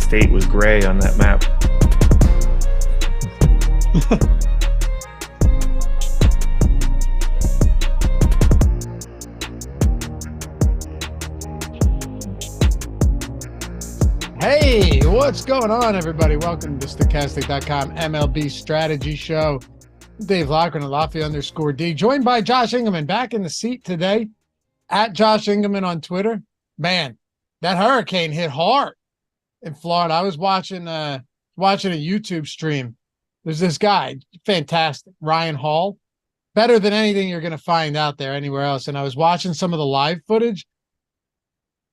state was gray on that map. Hey, what's going on, everybody? Welcome to Stochastic.com MLB Strategy Show. Dave Loughran and Lafayette_D, joined by Josh Engleman, back in the seat today at Josh Engleman on Twitter. Man, that hurricane hit hard in Florida. I was watching a YouTube stream. There's this guy, fantastic, Ryan Hall, better than anything you're going to find out there anywhere else. And I was watching some of the live footage.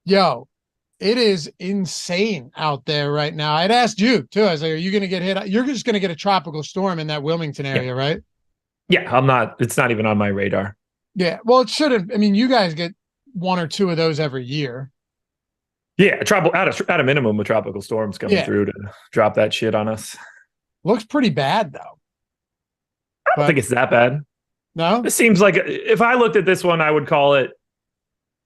Yo, it is insane out there right now. I'd asked you too. I was like, are you going to get hit? You're just going to get a tropical storm in that Wilmington area, right? Yeah, I'm not. It's not even on my radar. Yeah. Well, it shouldn't. I mean, you guys get one or two of those every year. Yeah, at a minimum, a tropical storm's coming through to drop that shit on us. Looks pretty bad, though. I don't think it's that bad. No? It seems like if I looked at this one, I would call it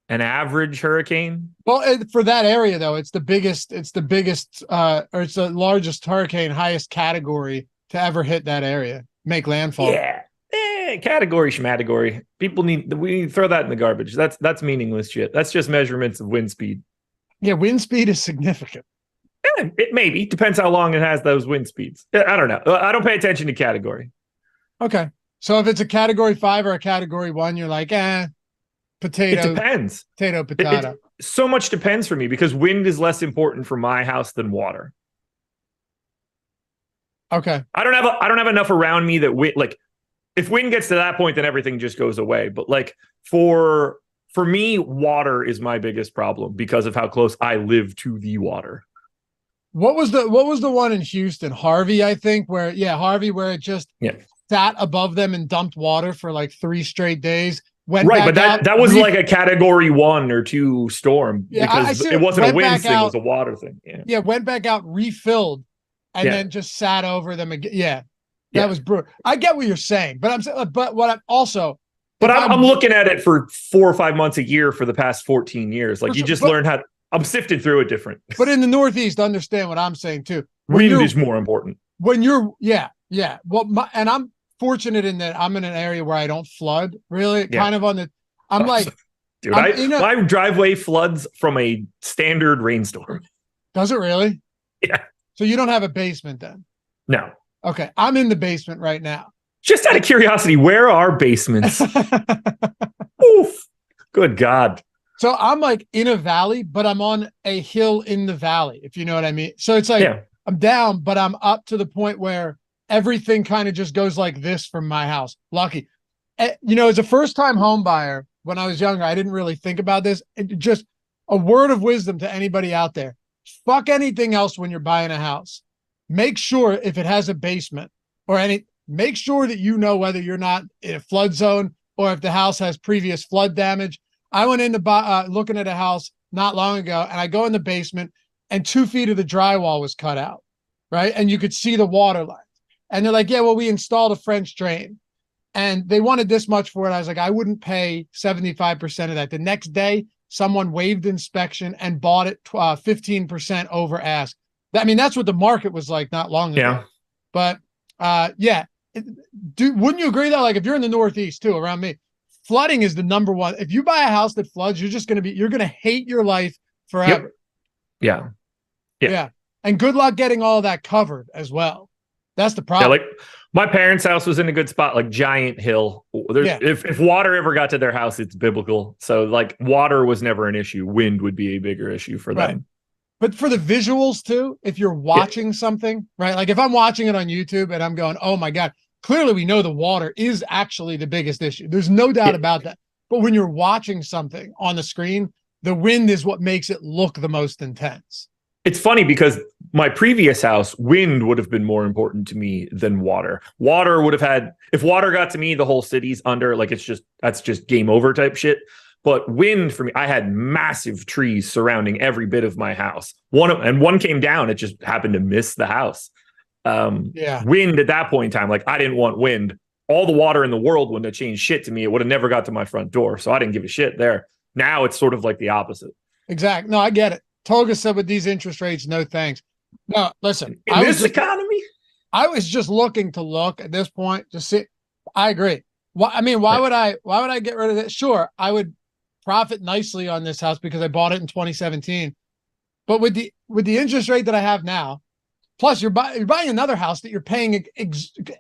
an average hurricane. Well, for that area, though, it's the biggest, or it's the largest hurricane, highest category to ever hit that area, make landfall. Yeah. Category schmategory. We need to throw that in the garbage. That's meaningless shit. That's just measurements of wind speed. Yeah, wind speed is significant. Yeah, it maybe depends how long it has those wind speeds. I don't know. I don't pay attention to category. Okay. So if it's a category 5 or a category 1, you're like, potato. It depends. Potato. So much depends for me because wind is less important for my house than water. Okay. I don't have enough around me that if wind gets to that point, then everything just goes away. But like for me, water is my biggest problem because of how close I live to the water. What was the one in Houston? Harvey, I think, where it just sat above them and dumped water for like 3 straight days. But that was like a category 1 or 2 storm because it wasn't a wind thing, it was a water thing. Yeah, went back out, refilled, and then just sat over them again. Yeah. That was brutal. I get what you're saying, but I'm looking at it for 4 or 5 months a year for the past 14 years. Like learn how. I'm sifted through it different. But in the Northeast, understand what I'm saying too. Wind is more important. When you're, yeah. Well, and I'm fortunate in that I'm in an area where I don't flood. Really, kind of on the. I'm like, dude, my driveway floods from a standard rainstorm. Does it really? Yeah. So you don't have a basement then? No. Okay, I'm in the basement right now. Just out of curiosity, where are basements? Oof. Good God. So I'm like in a valley, but I'm on a hill in the valley, if you know what I mean. So it's like I'm down, but I'm up to the point where everything kind of just goes like this from my house. Lucky. As a first-time home buyer, when I was younger, I didn't really think about this. Just a word of wisdom to anybody out there. Fuck anything else when you're buying a house. Make sure if it has a basement make sure that you know whether you're not in a flood zone or if the house has previous flood damage. I went into looking at a house not long ago, and I go in the basement, and 2 feet of the drywall was cut out, right? And you could see the water lines. And they're like, yeah, well, we installed a French drain. And they wanted this much for it. I was like, I wouldn't pay 75% of that. The next day, someone waived inspection and bought it 15% over ask. That's what the market was like not long ago. Yeah. But, wouldn't you agree, though? Like, if you're in the Northeast, too, around me, flooding is the number one. If you buy a house that floods, you're going to hate your life forever. Yep. Yeah. And good luck getting all of that covered as well. That's the problem. Yeah, like my parents' house was in a good spot, like giant hill. If water ever got to their house, it's biblical. So like water was never an issue. Wind would be a bigger issue for them. Right. But for the visuals too, if you're watching something, right? Like if I'm watching it on YouTube and I'm going, oh my God, clearly we know the water is actually the biggest issue. There's no doubt about that. But when you're watching something on the screen, the wind is what makes it look the most intense. It's funny because my previous house, wind would have been more important to me than water. Water would have had, if water got to me, the whole city's under, like that's just game over type shit. But wind for me, I had massive trees surrounding every bit of my house. One came down, it just happened to miss the house. Wind at that point in time, like I didn't want wind. All the water in the world wouldn't have changed shit to me. It would have never got to my front door. So I didn't give a shit there. Now it's sort of like the opposite. Exactly. No, I get it. Toga said with these interest rates, no thanks. No, listen. In this economy? I was just looking to look at this point. Just see. I agree. Why would I get rid of it? Sure, I would profit nicely on this house because I bought it in 2017. But with the interest rate that I have now, plus you're buying another house that you're paying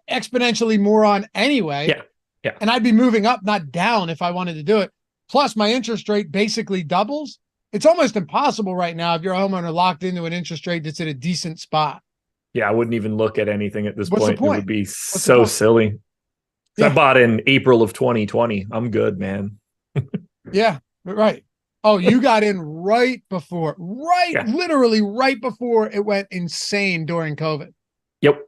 exponentially more on anyway. Yeah. Yeah. And I'd be moving up, not down, if I wanted to do it. Plus my interest rate basically doubles. It's almost impossible right now if you're a homeowner locked into an interest rate that's at a decent spot. Yeah, I wouldn't even look at anything at this What's point. the point? It would be so silly. Yeah. I bought in April of 2020. I'm good, man. Yeah, right. Oh, you got in right before, literally right before it went insane during COVID. Yep.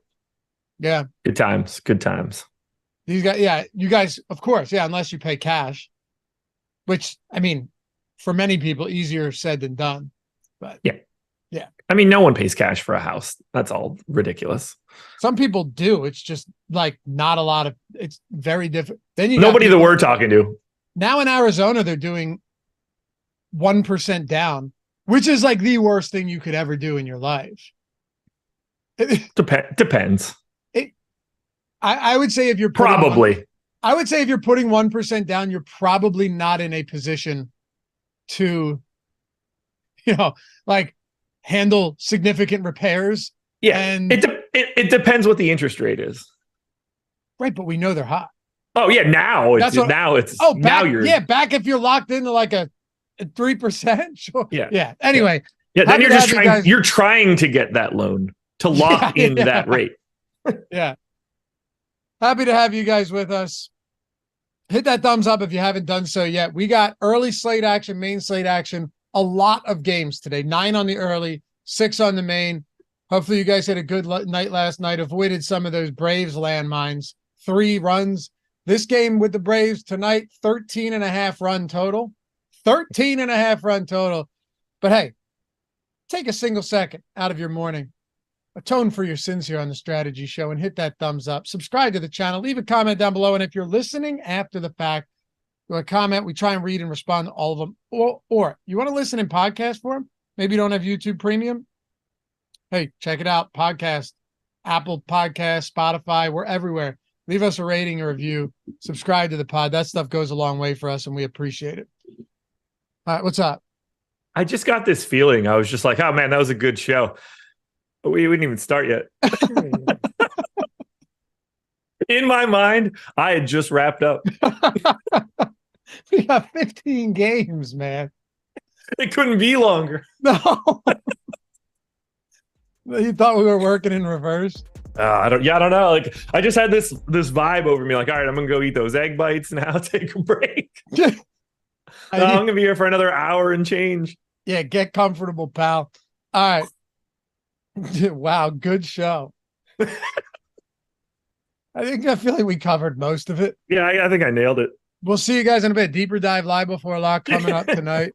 Yeah. Good times. Good times. These guys, you guys, of course, unless you pay cash, which, for many people, easier said than done. But yeah. Yeah. No one pays cash for a house. That's all ridiculous. Some people do. It's just like not a lot of, it's very different. Then nobody that we're talking to. Now in Arizona, they're doing 1% down, which is like the worst thing you could ever do in your life. Depends. I would say if you're I would say if you're putting 1% down, you're probably not in a position to, handle significant repairs. Yeah, and it depends what the interest rate is. Right, but we know they're hot. Oh yeah, now back if you're locked into like a 3%. Sure. Yeah. Anyway. Yeah, then you're trying to get that loan to lock in that rate. Yeah. Happy to have you guys with us. Hit that thumbs up if you haven't done so yet. We got early slate action, main slate action, a lot of games today. 9 on the early, 6 on the main. Hopefully you guys had a good night last night, avoided some of those Braves landmines. 3 runs. This game with the Braves tonight, 13.5 run total. 13.5 run total. But hey, take a single second out of your morning. Atone for your sins here on the Strategy Show and hit that thumbs up. Subscribe to the channel. Leave a comment down below. And if you're listening after the fact, you want to comment, we try and read and respond to all of them. Or you want to listen in podcast form? Maybe you don't have YouTube Premium? Hey, check it out. Podcast, Apple Podcast, Spotify. We're everywhere. Leave us a rating or review. Subscribe to the pod. That stuff goes a long way for us, and we appreciate it. All right, what's up? I just got this feeling. I was just like, oh, man, that was a good show. We didn't even start yet. In my mind, I had just wrapped up. We got 15 games, man. It couldn't be longer. No. You thought we were working in reverse? I don't know. Like, I just had this vibe over me. Like, all right, I'm gonna go eat those egg bites now. Take a break. I'm gonna be here for another hour and change. Yeah, get comfortable, pal. All right. Wow, good show. I feel like we covered most of it. Yeah, I think I nailed it. We'll see you guys in a bit. Deeper dive live before lock coming up tonight.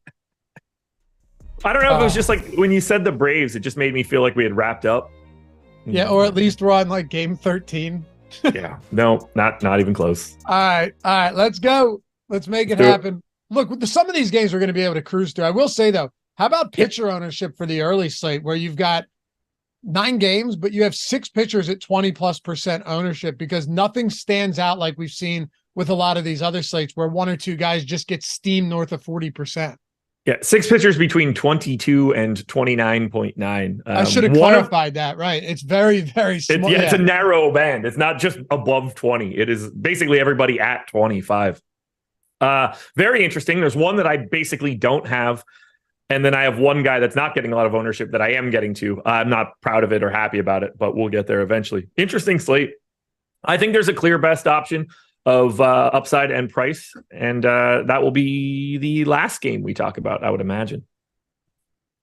I don't know if it was just like when you said the Braves, it just made me feel like we had wrapped up. Yeah, or at least we're on like game 13. Yeah, no, not even close. All right, let's go. Let's make it happen. Look, some of these games we're going to be able to cruise through. I will say though, how about pitcher ownership for the early slate where you've got 9 games, but you have 6 pitchers at 20+% ownership because nothing stands out like we've seen with a lot of these other slates where 1 or 2 guys just get steamed north of 40%. Yeah, 6 pitchers between 22 and 29.9. I should have clarified that, right? It's very, very small. It's a narrow band. It's not just above 20. It is basically everybody at 25. Very interesting. There's one that I basically don't have. And then I have one guy that's not getting a lot of ownership that I am getting to. I'm not proud of it or happy about it, but we'll get there eventually. Interesting slate. I think there's a clear best option of upside and price, and that will be the last game we talk about, I would imagine.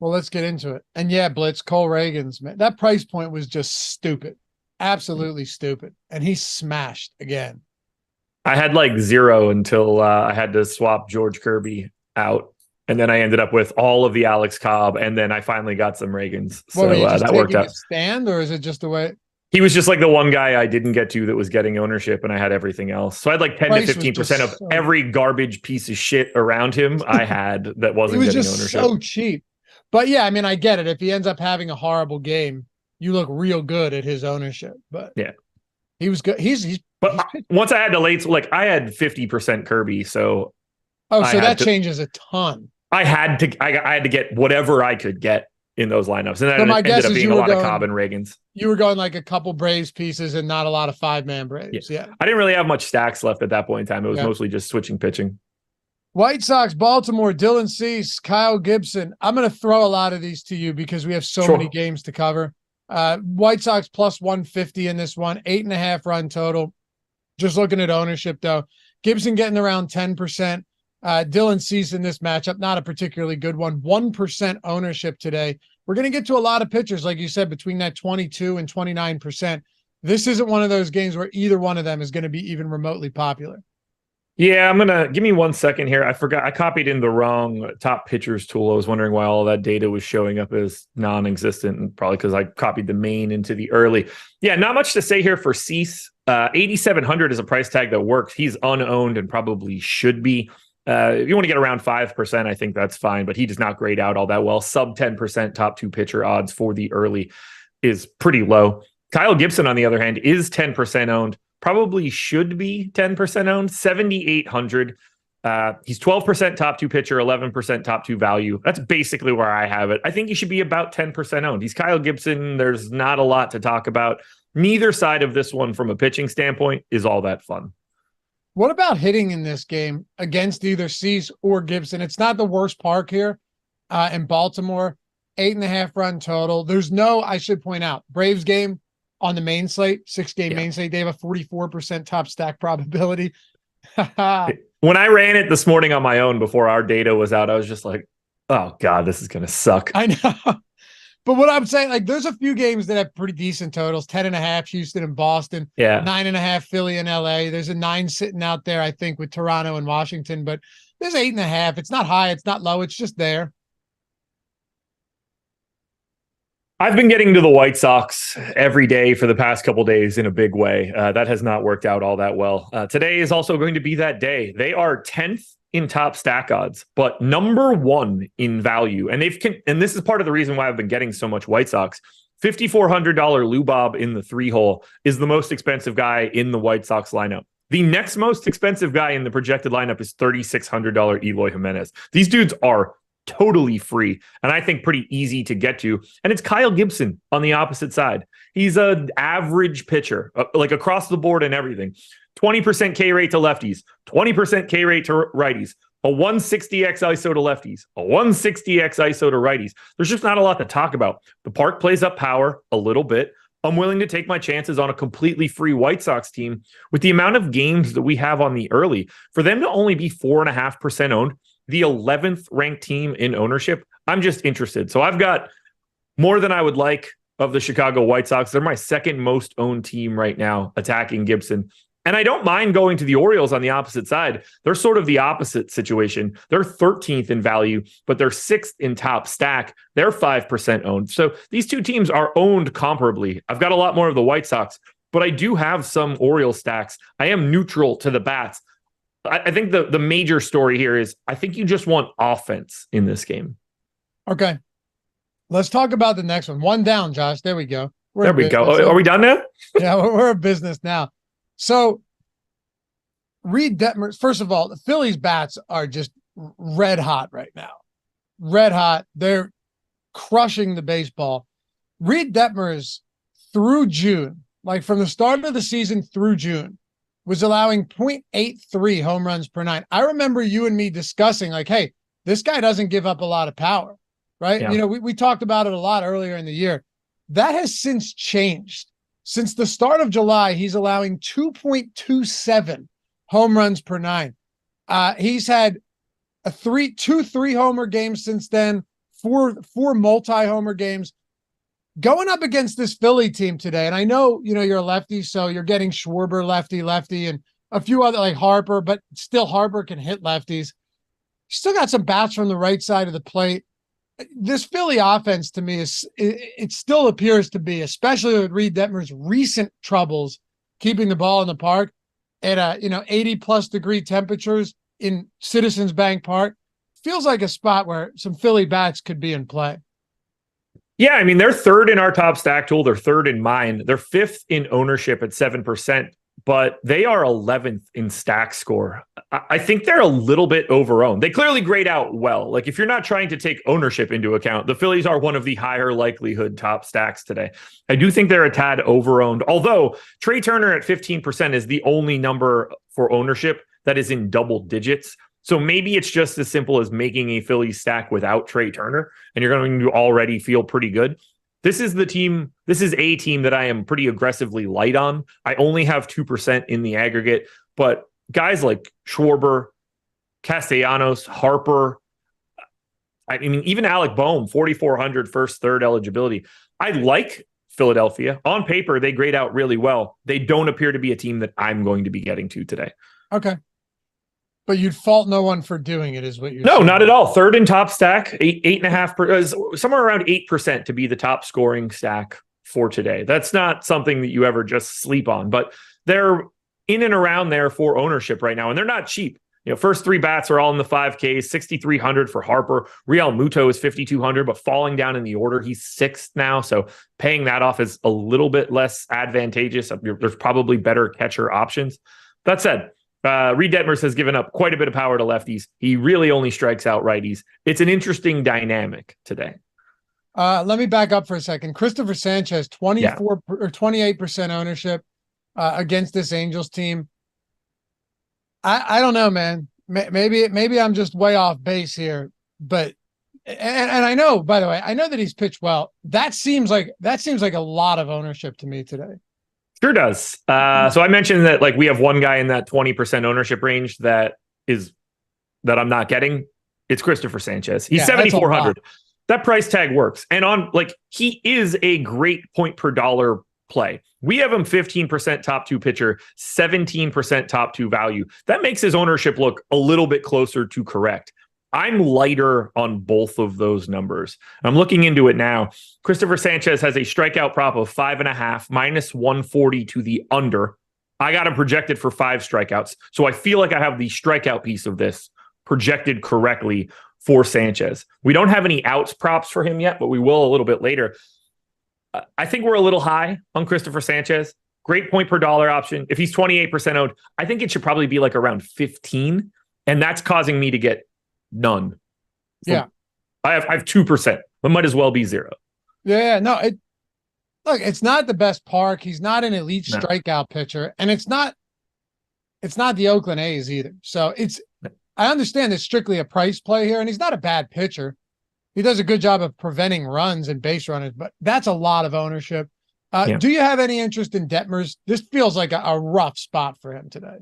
Well, let's get into it. And yeah, Blitz, Cole Reagan's, man, that price point was just stupid. Absolutely stupid. And he smashed again. I had like 0 until I had to swap George Kirby out. And then I ended up with all of the Alex Cobb, and then I finally got some Reagans. So that worked out. Stand, or is it just the way? He was just like the one guy I didn't get to that was getting ownership, and I had everything else. So I had like 10 to 15% of every garbage piece of shit around him I had that wasn't getting ownership. So cheap. But yeah, I mean, I get it. If he ends up having a horrible game, you look real good at his ownership. But yeah, he was good. But once I had to late, like I had 50% Kirby, so so that changes a ton. I had to get whatever I could get in those lineups, and then it ended up being a lot of Cobb and Reagans. You were going like a couple Braves pieces and not a lot of 5-man Braves. Yeah. I didn't really have much stacks left at that point in time. It was mostly just switching pitching. White Sox, Baltimore, Dylan Cease, Kyle Gibson. I'm going to throw a lot of these to you because we have so many games to cover. White Sox plus 150 in this one, 8.5 run total. Just looking at ownership though, Gibson getting around 10%. Dylan Cease in this matchup, not a particularly good one. 1% ownership today. We're going to get to a lot of pitchers, like you said, between that 22 and 29%. This isn't one of those games where either one of them is going to be even remotely popular. Yeah, give me 1 second here. I forgot. I copied in the wrong top pitchers tool. I was wondering why all that data was showing up as non-existent, and probably because I copied the main into the early. Yeah, not much to say here for Cease. 8,700 is a price tag that works. He's unowned and probably should be. If you want to get around 5%, I think that's fine, but he does not grade out all that well. Sub 10% top 2 pitcher odds for the early is pretty low. Kyle Gibson, on the other hand, is 10% owned. Probably should be 10% owned, 7,800. He's 12% top 2 pitcher, 11% top 2 value. That's basically where I have it. I think he should be about 10% owned. He's Kyle Gibson. There's not a lot to talk about. Neither side of this one from a pitching standpoint is all that fun. What about hitting in this game against either Cease or Gibson? It's not the worst park here in Baltimore. 8.5 run total. There's no, I should point out, Braves game on the main slate, 6-game main slate. They have a 44% top stack probability. When I ran it this morning on my own before our data was out, I was just like, oh God, this is going to suck. I know. But what I'm saying, like, there's a few games that have pretty decent totals. 10.5 Houston and Boston. 9.5 Philly and LA. There's a 9 sitting out there, I think, with Toronto and Washington. But there's 8.5. It's not high. It's not low. It's just there. I've been getting to the White Sox every day for the past couple days in a big way. That has not worked out all that well. Today is also going to be that day. They are 10th in top stack odds, but number 1 in value. And and this is part of the reason why I've been getting so much White Sox. $5,400 Lou Bob in the 3-hole is the most expensive guy in the White Sox lineup. The next most expensive guy in the projected lineup is $3,600 Eloy Jimenez. These dudes are totally free, and I think pretty easy to get to. And it's Kyle Gibson on the opposite side. He's an average pitcher, like across the board and everything. 20% K rate to lefties, 20% K rate to righties, a 160x ISO to lefties, a 160x ISO to righties. There's just not a lot to talk about. The park plays up power a little bit. I'm willing to take my chances on a completely free White Sox team with the amount of games that we have on the early. For them to only be 4.5% owned, the 11th ranked team in ownership, I'm just interested. So I've got more than I would like of the Chicago White Sox. They're my second most owned team right now, attacking Gibson. And I don't mind going to the Orioles on the opposite side. They're sort of the opposite situation. They're 13th in value, but they're 6th in top stack. They're 5% owned. So these two teams are owned comparably. I've got a lot more of the White Sox, but I do have some Orioles stacks. I am neutral to the bats. I think the major story here is I think you just want offense in this game. Okay. Let's talk about the next one. One down, Josh. There we go. There we go. Are we done now? Yeah, we're a business now. So Reed Detmers, first of all, the Phillies bats are just red hot right now. Red hot. They're crushing the baseball. Reed Detmers through June, like from the start of the season through June, was allowing 0.83 home runs per 9. I remember you and me discussing like, hey, this guy doesn't give up a lot of power, right? Yeah. You know, we talked about it a lot earlier in the year. That has since changed. Since the start of July, he's allowing 2.27 home runs per 9. He's had two 3-homer games since then, four multi-homer games. Going up against this Philly team today, and I know, you know, you're a lefty, so you're getting Schwarber lefty, and a few other like Harper, but still Harper can hit lefties. Still got some bats from the right side of the plate. This Philly offense to me it still appears to be, especially with Reed Detmer's recent troubles keeping the ball in the park at 80+ degree temperatures in Citizens Bank Park, feels like a spot where some Philly bats could be in play. Yeah, I mean, they're third in our top stack tool. They're third in mine. They're fifth in ownership at 7%, but they are 11th in stack score. I think they're a little bit overowned. They clearly grade out well. Like, if you're not trying to take ownership into account, the Phillies are one of the higher likelihood top stacks today. I do think they're a tad overowned, although Trey Turner at 15% is the only number for ownership that is in double digits. So maybe it's just as simple as making a Phillies stack without Trey Turner, and you're going to already feel pretty good. This is a team that I am pretty aggressively light on. I only have 2% in the aggregate, but guys like Schwarber, Castellanos, Harper, I mean, even Alec Boehm, 4,400 first, third eligibility. I like Philadelphia. On paper, they grade out really well. They don't appear to be a team that I'm going to be getting to today. Okay. But you'd fault no one for doing it, is what you're saying. No, not at all. Third in top stack, 8.5%, somewhere around 8% to be the top scoring stack for today. That's not something that you ever just sleep on, but they're in and around there for ownership right now, and they're not cheap. First three bats are all in the 5Ks, 6,300 for Harper. Real Muto is 5,200, but falling down in the order. He's sixth now, so paying that off is a little bit less advantageous. There's probably better catcher options. That said, Reed Detmers has given up quite a bit of power to lefties. He really only strikes out righties. It's an interesting dynamic today. Let me back up for a second. Christopher Sanchez, 24 or 28% ownership against this Angels team. I don't know, man. Maybe I'm just way off base here, but and I know, by the way, I know that he's pitched well. That seems like a lot of ownership to me today. Sure does. So I mentioned that we have one guy in that 20% ownership range that I'm not getting. It's Christopher Sanchez. He's 7,400. That price tag works. And he is a great point per dollar play. We have him 15% top two pitcher, 17% top two value. That makes his ownership look a little bit closer to correct. I'm lighter on both of those numbers. I'm looking into it now. Christopher Sanchez has a strikeout prop of 5.5, minus 140 to the under. I got him projected for 5 strikeouts. So I feel like I have the strikeout piece of this projected correctly for Sanchez. We don't have any outs props for him yet, but we will a little bit later. I think we're a little high on Christopher Sanchez. Great point per dollar option. If he's 28% owned, I think it should probably be around 15. And that's causing me to get none. Yeah. I have 2%. It might as well be 0. Yeah, no, it's not the best park. He's not an elite strikeout pitcher, and it's not the Oakland A's either. So I understand it's strictly a price play here, and he's not a bad pitcher. He does a good job of preventing runs and base runners, but that's a lot of ownership. Do you have any interest in Detmers? This feels like a rough spot for him today.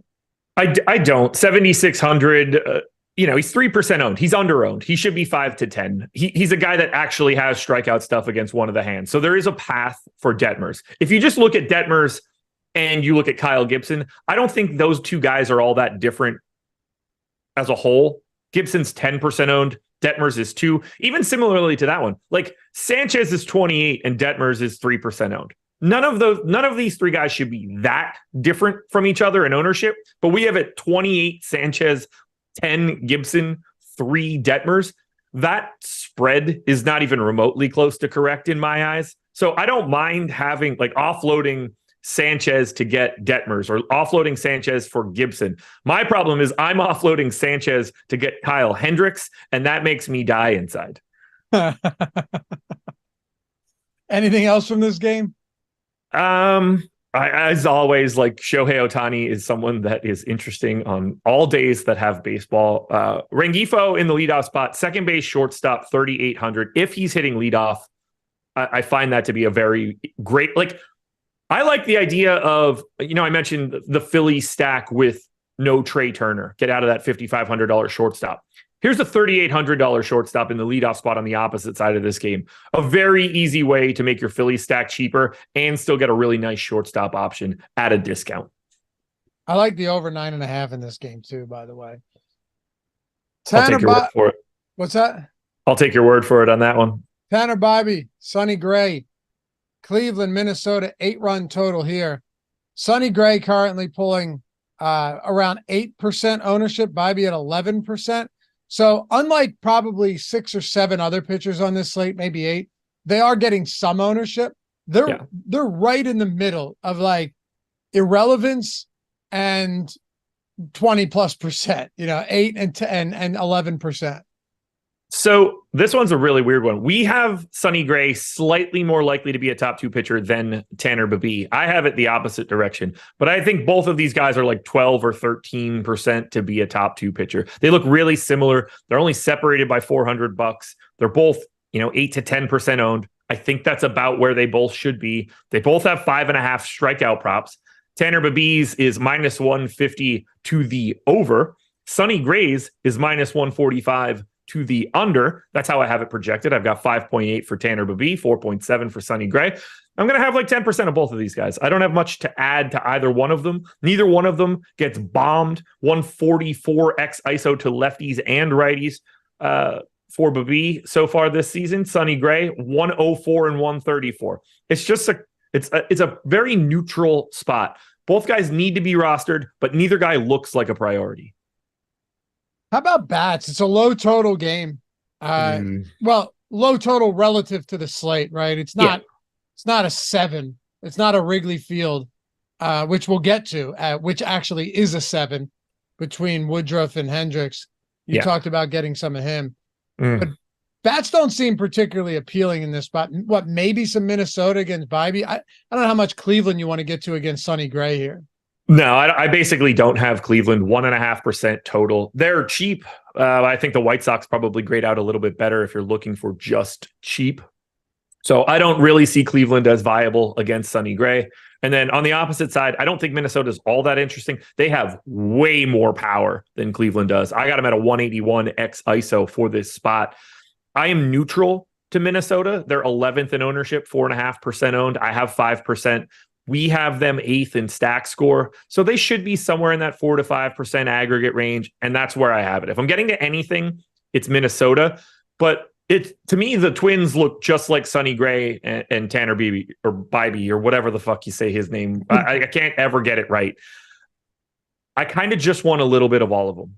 I don't. 7,600. He's 3% owned. He's under-owned. He should be 5 to 10. He's a guy that actually has strikeout stuff against one of the hands. So there is a path for Detmers. If you just look at Detmers and you look at Kyle Gibson, I don't think those two guys are all that different as a whole. Gibson's 10% owned. Detmers is 2. Even similarly to that one, Sanchez is 28 and Detmers is 3% owned. None of these three guys should be that different from each other in ownership, but we have at 28 Sanchez, 10 Gibson, 3 Detmers. That spread is not even remotely close to correct in my eyes. So I don't mind having offloading Sanchez to get Detmers or offloading Sanchez for Gibson. My problem is I'm offloading Sanchez to get Kyle Hendricks, and that makes me die inside. Anything else from this game? As always, Shohei Ohtani is someone that is interesting on all days that have baseball. Rengifo in the leadoff spot, second base, shortstop, 3,800. If he's hitting leadoff, I find that to be a very great, I like the idea of, I mentioned the Phillies stack with no Trey Turner. Get out of that $5,500 shortstop. Here's a $3,800 shortstop in the leadoff spot on the opposite side of this game. A very easy way to make your Phillies stack cheaper and still get a really nice shortstop option at a discount. I like the over 9.5 in this game too, by the way. I'll take your word for it. What's that? I'll take your word for it on that one. Tanner Bibee, Sonny Gray, Cleveland, Minnesota, 8-run total here. Sonny Gray currently pulling around 8% ownership, Bibee at 11%. So unlike probably 6 or 7 other pitchers on this slate, maybe 8, they are getting some ownership. They're right in the middle of like irrelevance and 20+%, 8 and 10 and 11%. So this one's a really weird one. We have Sonny Gray slightly more likely to be a top 2 pitcher than Tanner Bibee. I have it the opposite direction, but I think both of these guys are like 12 or 13% to be a top 2 pitcher. They look really similar. They're only separated by $400. They're both, 8 to 10% owned. I think that's about where they both should be. They both have 5.5 strikeout props. Tanner Bibee's is -150 to the over. Sonny Gray's is -145 to the under. That's how I have it projected. I've got 5.8 for Tanner Bibee, 4.7 for Sonny Gray. I'm going to have like 10% of both of these guys. I don't have much to add to either one of them. Neither one of them gets bombed. 144x ISO to lefties and righties for Bibee so far this season. Sonny Gray, 104 and 134. It's just it's a very neutral spot. Both guys need to be rostered, but neither guy looks like a priority. How about bats? It's a low total game. Well, low total relative to the slate, right? It's not a 7. It's not a Wrigley Field, which we'll get to, which actually is a 7 between Woodruff and Hendricks. You talked about getting some of him. But bats don't seem particularly appealing in this spot. What, maybe some Minnesota against Bibee? I don't know how much Cleveland you want to get to against Sonny Gray here. No, I basically don't have Cleveland. 1.5% total. They're cheap. I think the White Sox probably grade out a little bit better if you're looking for just cheap. So I don't really see Cleveland as viable against Sonny Gray. And then on the opposite side, I don't think Minnesota's all that interesting. They have way more power than Cleveland does. I got them at a 181x ISO for this spot. I am neutral to Minnesota. They're 11th in ownership, 4.5% owned. I have 5%. We have them 8th in stack score. So they should be somewhere in that 4 to 5% aggregate range. And that's where I have it. If I'm getting to anything, it's Minnesota. But to me, the Twins look just like Sonny Gray and Tanner Bibee or whatever the fuck you say his name. I can't ever get it right. I kind of just want a little bit of all of them,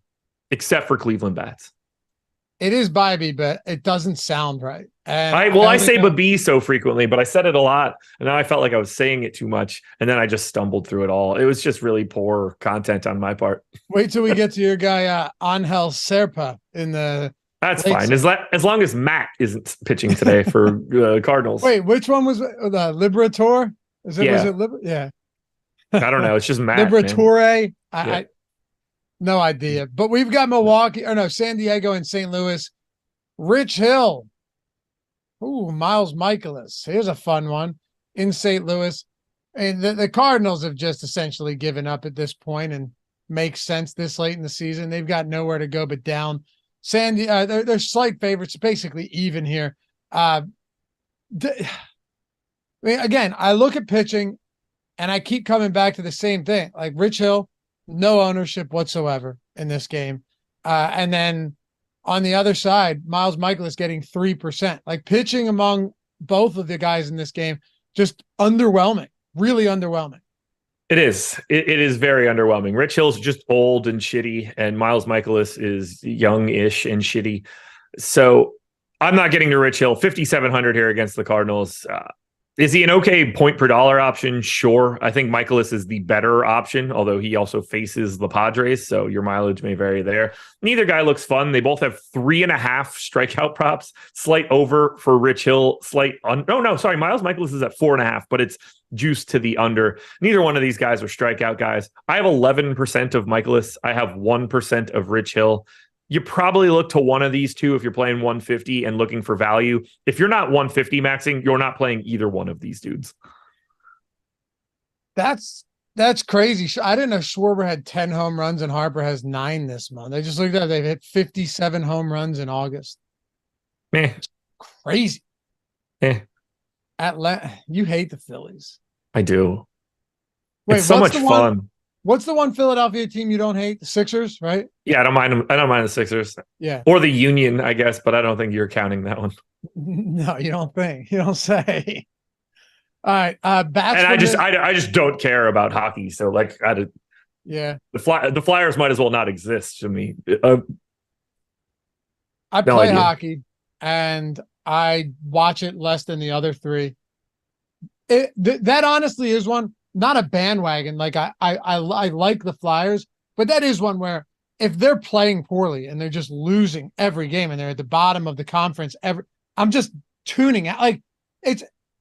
except for Cleveland bats. It is Bibee, but it doesn't sound right. And I say Bibee so frequently, but I said it a lot, and now I felt like I was saying it too much, and then I just stumbled through it all. It was just really poor content on my part. Wait till we get to your guy Angel Serpa in the. That's fine, as long as Matt isn't pitching today for Cardinals. Wait, which one was the Liberator? Was it yeah. I don't know. It's just Matt. Liberatore. I no idea. But we've got San Diego and St. Louis. Rich Hill. Ooh, Miles Michaelis. Here's a fun one in St. Louis. And the Cardinals have just essentially given up at this point, and makes sense this late in the season. They've got nowhere to go but down. They're slight favorites, basically even here. Again, I look at pitching and I keep coming back to the same thing. Like Rich Hill, no ownership whatsoever in this game. And then on the other side, Miles Michaelis getting 3%. Like pitching among both of the guys in this game, just underwhelming, really underwhelming. It is. It is very underwhelming. Rich Hill's just old and shitty, and Miles Michaelis is young-ish and shitty. So I'm not getting to Rich Hill. 5,700 here against the Cardinals. Is he an okay point per dollar option? Sure. I think Michaelis is the better option, although he also faces the Padres, so your mileage may vary there. Neither guy looks fun. They both have 3.5 strikeout props. Slight over for Rich Hill. Miles Michaelis is at 4.5, but it's juiced to the under. Neither one of these guys are strikeout guys. I have 11% of Michaelis. I have 1% of Rich Hill. You probably look to one of these two if you're playing 150 and looking for value. If you're not 150 maxing, you're not playing either one of these dudes. That's crazy. I didn't know Schwarber had 10 home runs and Harper has 9 this month. I just looked at it. They've hit 57 home runs in August. It's crazy. You hate the Phillies. I do. Wait, it's so much fun. What's the one Philadelphia team you don't hate? The Sixers, right? Yeah, I don't mind them. I don't mind the Sixers. Yeah. Or the Union, I guess, but I don't think you're counting that one. No, you don't think. You don't say. All right. Bats. And I just don't care about hockey. So the Flyers might as well not exist to me. I play hockey, and I watch it less than the other three. That honestly is one, not a bandwagon. Like I like the Flyers, but that is one where if they're playing poorly and they're just losing every game and they're at the bottom of the conference, I'm just tuning out. Like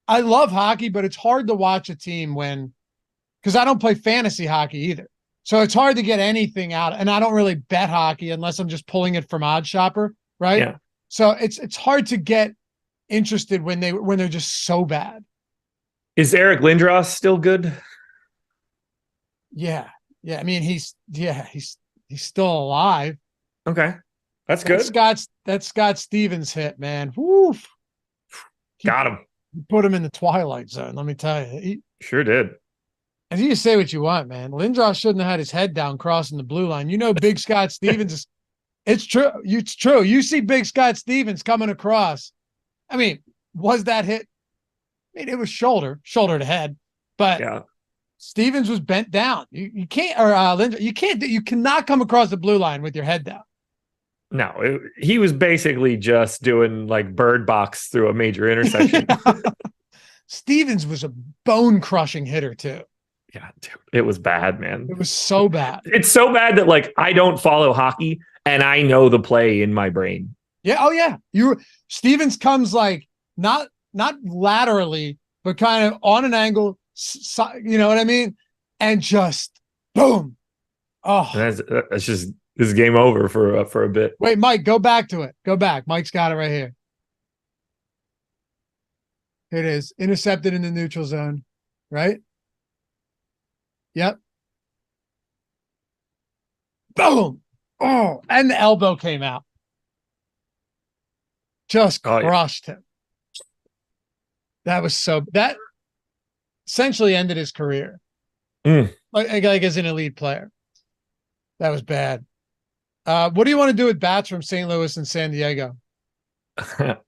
I love hockey, but it's hard to watch a team because I don't play fantasy hockey either. So it's hard to get anything out. And I don't really bet hockey unless I'm just pulling it from Odd Shopper. Right. Yeah. So it's hard to get interested when they're just so bad. Is Eric Lindros still good? Yeah. Yeah. I mean, he's still alive. Okay. That's good. That Scott Stevens hit, man. Woo. Got him. He put him in the twilight zone. Let me tell you. Sure did. And you say what you want, man. Lindros shouldn't have had his head down crossing the blue line. You know, Big Scott Stevens is, it's true. It's true. You see Big Scott Stevens coming across. I mean, was that hit? I mean, it was shoulder to head, but yeah. Stevens was bent down. You can't, or Lindros, you cannot come across the blue line with your head down. No, he was basically just doing like bird box through a major intersection. Stevens was a bone crushing hitter too. Yeah, dude, it was bad, man. It was so bad. It's so bad that like I don't follow hockey and I know the play in my brain. Yeah. Oh yeah. Stevens comes like not laterally, but kind of on an angle. You know what I mean? And just boom. Oh, that's just. This is game over for a bit. Wait, Mike, go back to it. Go back. Mike's got it right here. Here it is. Intercepted in the neutral zone. Right? Yep. Boom. Oh, and the elbow came out. Just crushed him. That essentially ended his career. Like as an elite player. That was bad. What do you want to do with bats from St. Louis and San Diego?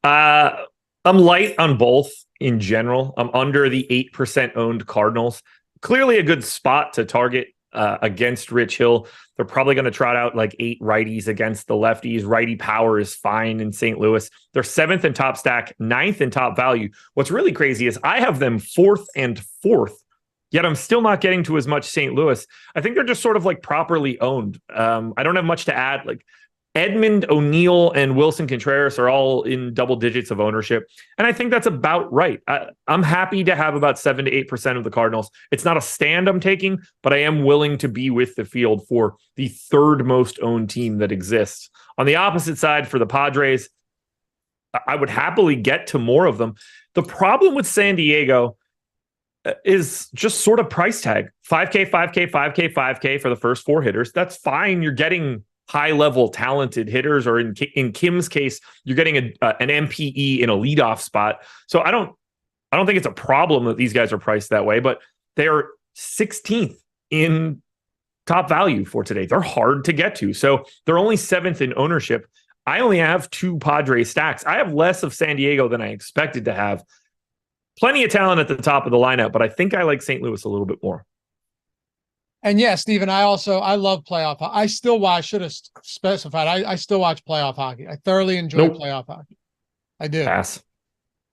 I'm light on both in general. I'm under the 8% owned Cardinals. Clearly a good spot to target against Rich Hill. They're probably going to trot out like 8 righties against the lefties. Righty power is fine in St. Louis. They're 7th in top stack, 9th in top value. What's really crazy is I have them 4th and 4th. Yet I'm still not getting to as much St. Louis. I think they're just sort of like properly owned. I don't have much to add. Like Edmund, O'Neill, and Wilson Contreras are all in double digits of ownership. And I think that's about right. I'm happy to have about 7 to 8% of the Cardinals. It's not a stand I'm taking, but I am willing to be with the field for the 3rd most owned team that exists. On the opposite side, for the Padres, I would happily get to more of them. The problem with San Diego is just sort of price tag. 5K, 5K, 5K, 5K for the first 4 hitters. That's fine. You're getting high-level talented hitters, or in Kim's case, you're getting an MPE in a leadoff spot. So I don't think it's a problem that these guys are priced that way, but they're 16th in top value for today. They're hard to get to. So they're only 7th in ownership. I only have 2 Padres stacks. I have less of San Diego than I expected to have. Plenty of talent at the top of the lineup, but I think I like St. Louis a little bit more. And yeah, Steven, I love playoff. I should have specified. I still watch playoff hockey. I thoroughly enjoy playoff hockey. I do. Pass.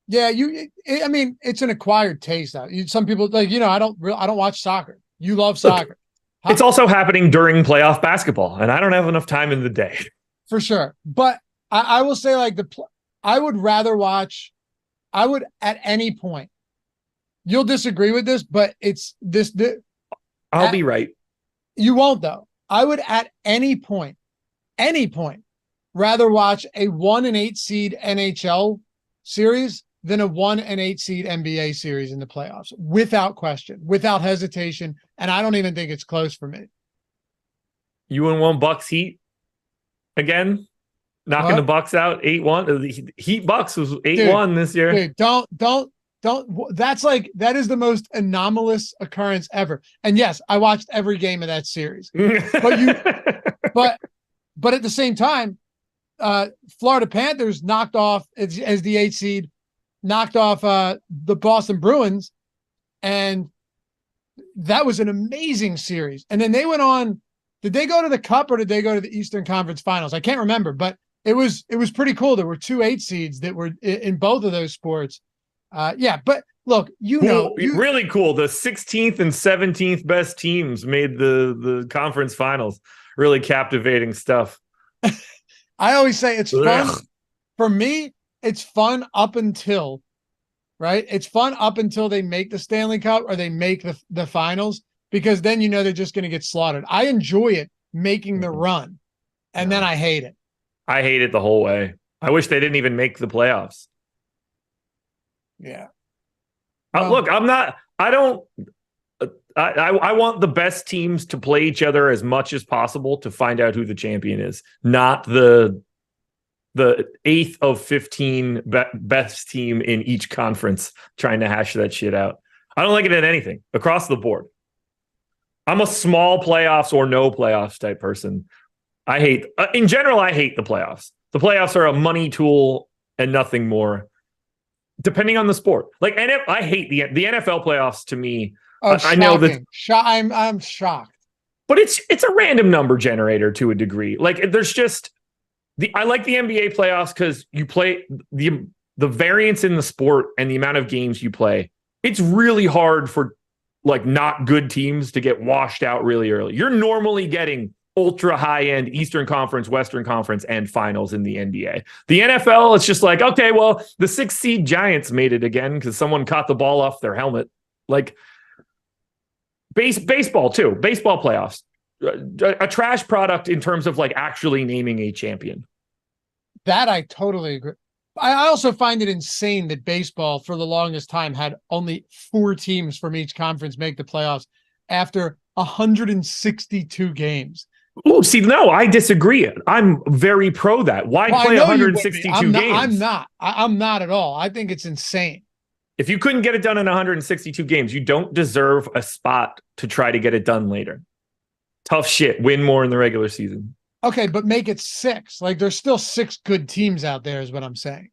Yeah, I mean, it's an acquired taste. Some people like, I don't watch soccer. You love soccer. It's also happening during playoff basketball, and I don't have enough time in the day. For sure. But I will say, like, I would rather watch. I would at any point. You'll disagree with this, but it's this. I'll be right. You won't, though. I would at any point, rather watch a 1-8 seed NHL series than a 1-8 seed NBA series in the playoffs, without question, without hesitation. And I don't even think it's close for me. You and 1 Bucks Heat again? Knocking the Bucks out 8-1. The Heat Bucks was 8-1 this year. Dude, don't. That is the most anomalous occurrence ever. And yes, I watched every game of that series. But at the same time, Florida Panthers knocked off as the 8 seed, knocked off the Boston Bruins, and that was an amazing series. And then they went on. Did they go to the Cup or did they go to the Eastern Conference Finals? I can't remember, but it was pretty cool. There were 2 8 seeds that were in both of those sports. But look, really cool. The 16th and 17th best teams made the conference finals. Really captivating stuff. I always say it's fun. For me, it's fun up until, right? It's fun up until they make the Stanley Cup or they make the finals, because then they're just going to get slaughtered. I enjoy it making the run, and then I hate it. I hate it the whole way. I wish they didn't even make the playoffs. Yeah. Look, I want the best teams to play each other as much as possible to find out who the champion is, not the 8th of 15 best team in each conference trying to hash that shit out. I don't like it in anything across the board. I'm a small playoffs or no playoffs type person. In general, I hate the playoffs. The playoffs are a money tool and nothing more, depending on the sport. Like, I hate the NFL playoffs. To me, I know that I'm shocked, but it's a random number generator to a degree. Like, there's just I like the NBA playoffs because you play the variance in the sport and the amount of games you play. It's really hard for like not good teams to get washed out really early. You're normally getting ultra high end Eastern Conference, Western Conference, and finals in the NBA. The NFL, it's just like, okay, well, the 6th seed Giants made it again because someone caught the ball off their helmet. Like baseball too, baseball playoffs, a trash product in terms of like actually naming a champion. That I totally agree. I also find it insane that baseball for the longest time had only 4 teams from each conference make the playoffs after 162 games. Oh, see, no, I disagree. I'm very pro that. Why play 162 games? I'm not at all. I think it's insane. If you couldn't get it done in 162 games, you don't deserve a spot to try to get it done later. Tough shit. Win more in the regular season. Okay, but make it 6. Like, there's still 6 good teams out there is what I'm saying.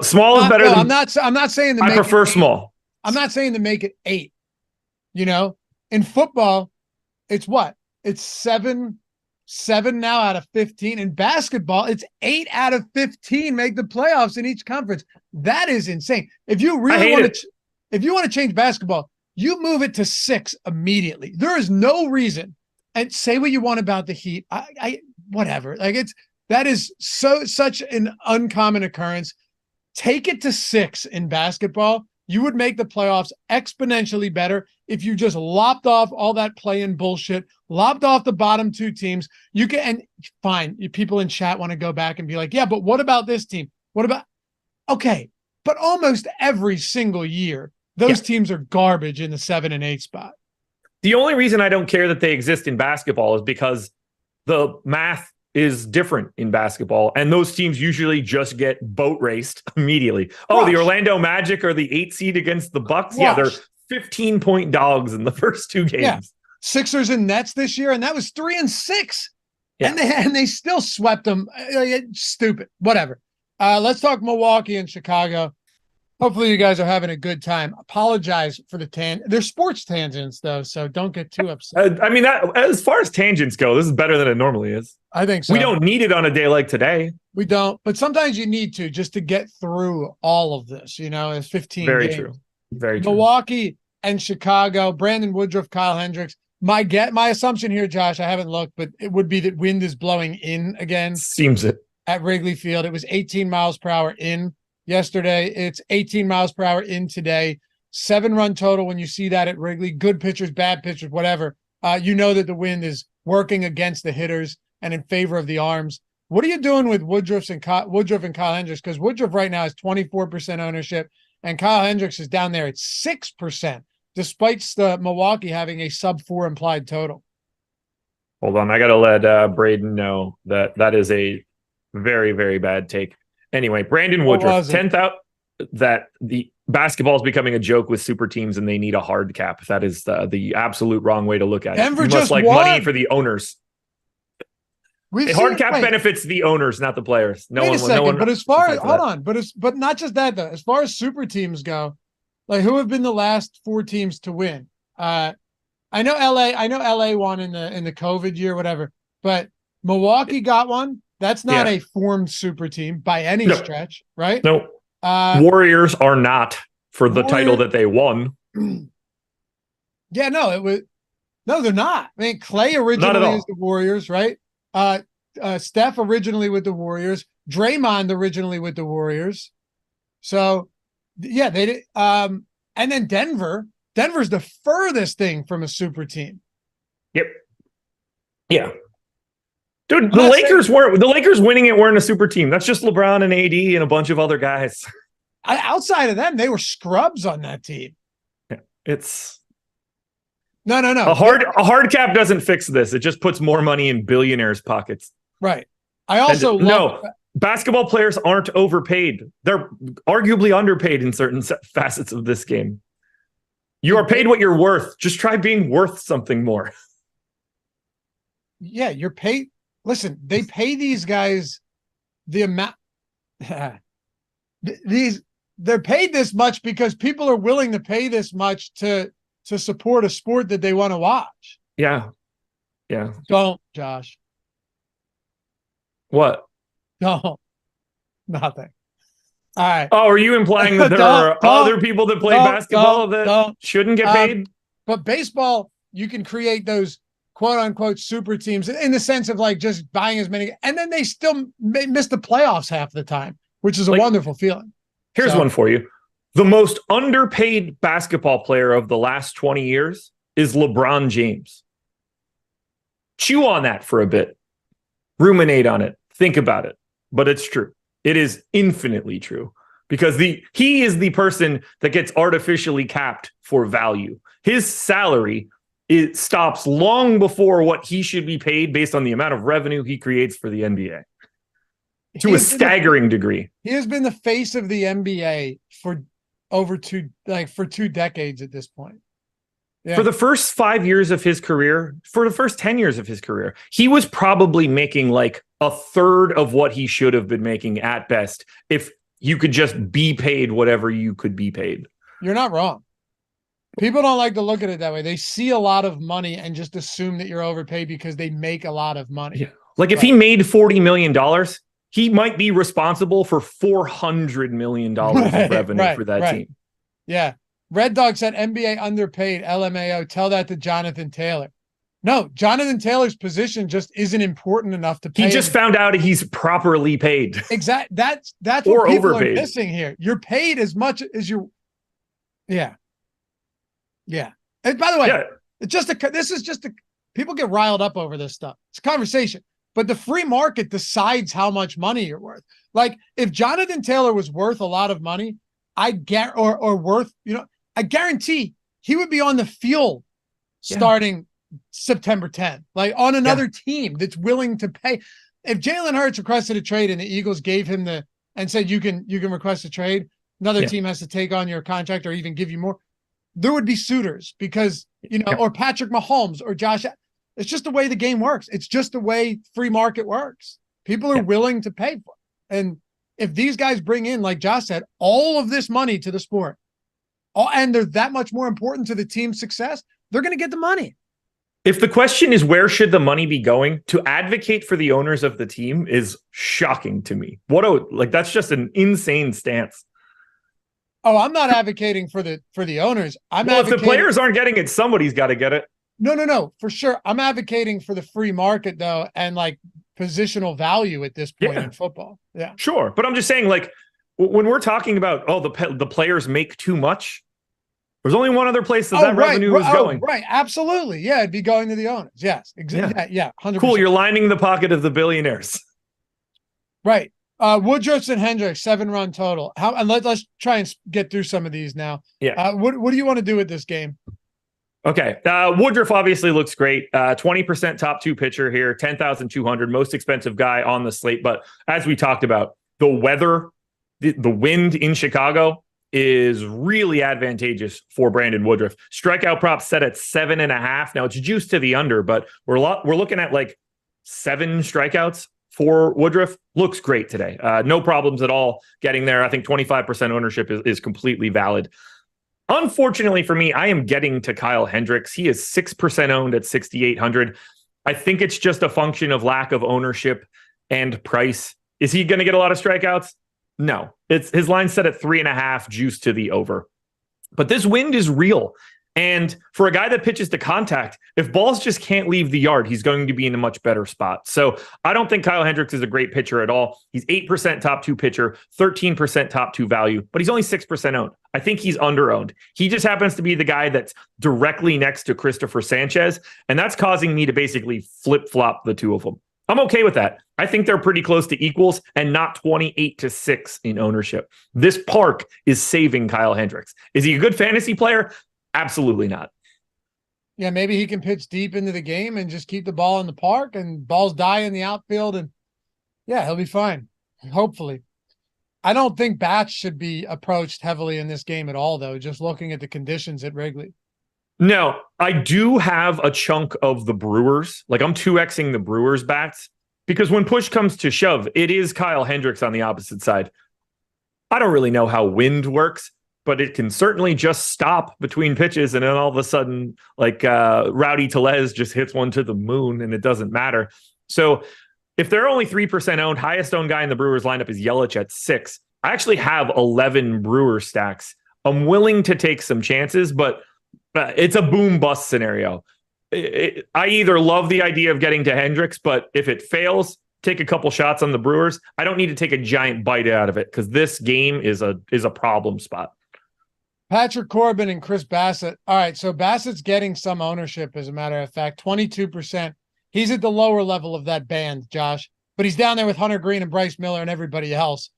Small is better than... I'm not saying I prefer small. I'm not saying to make it 8. In football, it's what? It's 7 now out of 15. In basketball, it's 8 out of 15 make the playoffs in each conference. That is insane. If you really want to change basketball, you move it to 6 immediately. There is no reason. And say what you want about the Heat. Whatever. Like, that is such an uncommon occurrence. Take it to 6 in basketball. You would make the playoffs exponentially better if you just lopped off all that play-in bullshit, lopped off the bottom 2 teams. And fine, people in chat want to go back and be like, yeah, but what about this team? Okay, but almost every single year, those teams are garbage in the 7 and 8 spot. The only reason I don't care that they exist in basketball is because the math is different in basketball, and those teams usually just get boat raced immediately. Oh, the Orlando Magic are the 8 seed against the Bucks. Yeah, they're 15-point dogs in the first 2 games. Yeah. Sixers and Nets this year, and that was 3-6. Yeah. And they still swept them. Stupid. Whatever. Let's talk Milwaukee and Chicago. Hopefully you guys are having a good time. Apologize for the they're sports tangents though, so don't get too upset. As far as tangents go, this is better than it normally is. I think so. We don't need it on a day like today. We don't, but sometimes you need to just to get through all of this, it's 15 Very games. True. Very true. Milwaukee and Chicago, Brandon Woodruff, Kyle Hendricks. My assumption here, Josh, I haven't looked, but it would be that wind is blowing in again. Seems it. At Wrigley Field. It was 18 miles per hour in yesterday. It's 18 miles per hour in today. 7-run total when you see that at Wrigley. Good pitchers, bad pitchers, whatever. You know that the wind is working against the hitters and in favor of the arms. What are you doing with Woodruff and Kyle Hendricks? Because Woodruff right now has 24% ownership, and Kyle Hendricks is down there at 6%, despite the Milwaukee having a sub-4 implied total. Hold on. I got to let Braden know that is a very, very bad take. Anyway, Brandon Woodruff, 10,000. That the basketball is becoming a joke with super teams and they need a hard cap. That is the absolute wrong way to look at Denver it. You must like money for the owners. A hard cap benefits the owners, not the players. But as far as but not just that though. As far as super teams go, like who have been the last 4 teams to win? I know LA won in the COVID year, whatever. but Milwaukee got one. That's not a formed super team by any stretch, right? No. Warriors are not for the title that they won. Yeah, no, they're not. I mean, Clay originally is the Warriors, right? Steph originally with the Warriors, Draymond originally with the Warriors. So, yeah, they did. And then Denver's the furthest thing from a super team. Yep. Yeah. Dude, the Lakers winning it weren't a super team. That's just LeBron and AD and a bunch of other guys. Outside of them, they were scrubs on that team. Yeah, it's no. A hard cap doesn't fix this. It just puts more money in billionaires' pockets. Right. I also basketball players aren't overpaid. They're arguably underpaid in certain facets of this game. You are paid what you're worth. Just try being worth something more. Yeah, you're paid. Listen, they pay these guys the amount. They're paid this much because people are willing to pay this much to support a sport that they want to watch. Yeah. Don't, Josh. What? No, nothing. All right. Oh, are you implying that there are other people that play basketball that shouldn't get paid? But baseball, you can create those quote unquote super teams in the sense of like just buying as many, and then they still miss the playoffs half the time, which is a wonderful feeling. Here's one for you. The most underpaid basketball player of the last 20 years is LeBron James. Chew on that for a bit. Ruminate on it. Think about it. But it's true. It is infinitely true because he is the person that gets artificially capped for value. His salary stops long before what he should be paid based on the amount of revenue he creates for the NBA. To a staggering degree. He has been the face of the NBA for over 2 decades at this point. Yeah. For the first 5 years of his career, for the first 10 years of his career, he was probably making like a third of what he should have been making at best if you could just be paid whatever you could be paid. You're not wrong. People don't like to look at it that way. They see a lot of money and just assume that you're overpaid because they make a lot of money. Yeah. Like if he made $40 million, he might be responsible for $400 million of revenue for that team. Yeah. Red Dog said NBA underpaid. LMAO. Tell that to Jonathan Taylor. No, Jonathan Taylor's position just isn't important enough to pay. He just found out he's properly paid. Exactly. That's what people are missing here. You're paid as much as you. Yeah. Yeah. And by the way, this is just people get riled up over this stuff. It's a conversation. But the free market decides how much money you're worth. Like if Jonathan Taylor was worth a lot of money, I guarantee he would be on the field starting September 10th, like on another team that's willing to pay. If Jalen Hurts requested a trade and the Eagles gave him and said, you can request a trade, another team has to take on your contract or even give you more, there would be suitors because, or Patrick Mahomes or Josh. It's just the way the game works. It's just the way free market works. People are willing to pay for it. And if these guys bring in, like Josh said, all of this money to the sport, and they're that much more important to the team's success, they're going to get the money. If the question is where should the money be going, to advocate for the owners of the team is shocking to me. That's just an insane stance. Oh, I'm not advocating for the owners. If the players aren't getting it, somebody's got to get it. No, for sure. I'm advocating for the free market though, and like positional value at this point in football. Yeah, sure. But I'm just saying, like, when we're talking about, the players make too much, there's only one other place that revenue is going. Right. Absolutely. Yeah. It'd be going to the owners. Yes. Exactly. Yeah. 100%. Cool. You're lining the pocket of the billionaires. Right. Woodruff and Hendricks, 7-run total. Let's try and get through some of these now. Yeah. What do you want to do with this game? Okay. Woodruff obviously looks great. 20% top 2 pitcher here, 10,200, most expensive guy on the slate. But as we talked about, the weather, the wind in Chicago is really advantageous for Brandon Woodruff. Strikeout prop set at 7.5. Now it's juiced to the under, but we're looking at like 7 strikeouts for Woodruff. Looks great today. No problems at all getting there. I think 25% ownership is completely valid. Unfortunately for me, I am getting to Kyle Hendricks. He is 6% owned at 6,800. I think it's just a function of lack of ownership and price. Is he going to get a lot of strikeouts? No. It's his line set at 3.5, juice to the over. But this wind is real. And for a guy that pitches to contact, if balls just can't leave the yard, he's going to be in a much better spot. So I don't think Kyle Hendricks is a great pitcher at all. He's 8% top 2 pitcher, 13% top 2 value, but he's only 6% owned. I think he's under-owned. He just happens to be the guy that's directly next to Christopher Sanchez, and that's causing me to basically flip-flop the two of them. I'm okay with that. I think they're pretty close to equals and not 28-6 in ownership. This park is saving Kyle Hendricks. Is he a good fantasy player? Absolutely not. Yeah, maybe he can pitch deep into the game and just keep the ball in the park and balls die in the outfield. And yeah, he'll be fine. Hopefully. I don't think bats should be approached heavily in this game at all, though, just looking at the conditions at Wrigley. No, I do have a chunk of the Brewers. Like I'm 2Xing the Brewers bats because when push comes to shove, it is Kyle Hendricks on the opposite side. I don't really know how wind works, but it can certainly just stop between pitches. And then all of a sudden, like Rowdy Tellez just hits one to the moon and it doesn't matter. So if they're only 3% owned, highest owned guy in the Brewers lineup is Yelich at 6. I actually have 11 Brewer stacks. I'm willing to take some chances, but it's a boom bust scenario. I either love the idea of getting to Hendricks, but if it fails, take a couple shots on the Brewers. I don't need to take a giant bite out of it because this game is a problem spot. Patrick Corbin and Chris Bassett. All right, so Bassett's getting some ownership, as a matter of fact, 22%. He's at the lower level of that band, Josh, but he's down there with Hunter Green and Bryce Miller and everybody else.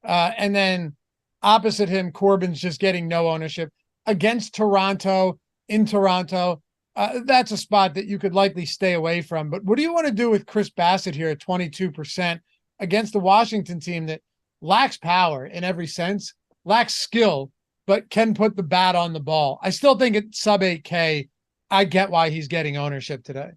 And then opposite him, Corbin's just getting no ownership against Toronto, in Toronto. That's a spot that you could likely stay away from. But what do you want to do with Chris Bassett here at 22% against the Washington team that lacks power in every sense, lacks skill, but can put the bat on the ball? I still think at sub 8K, I get why he's getting ownership today.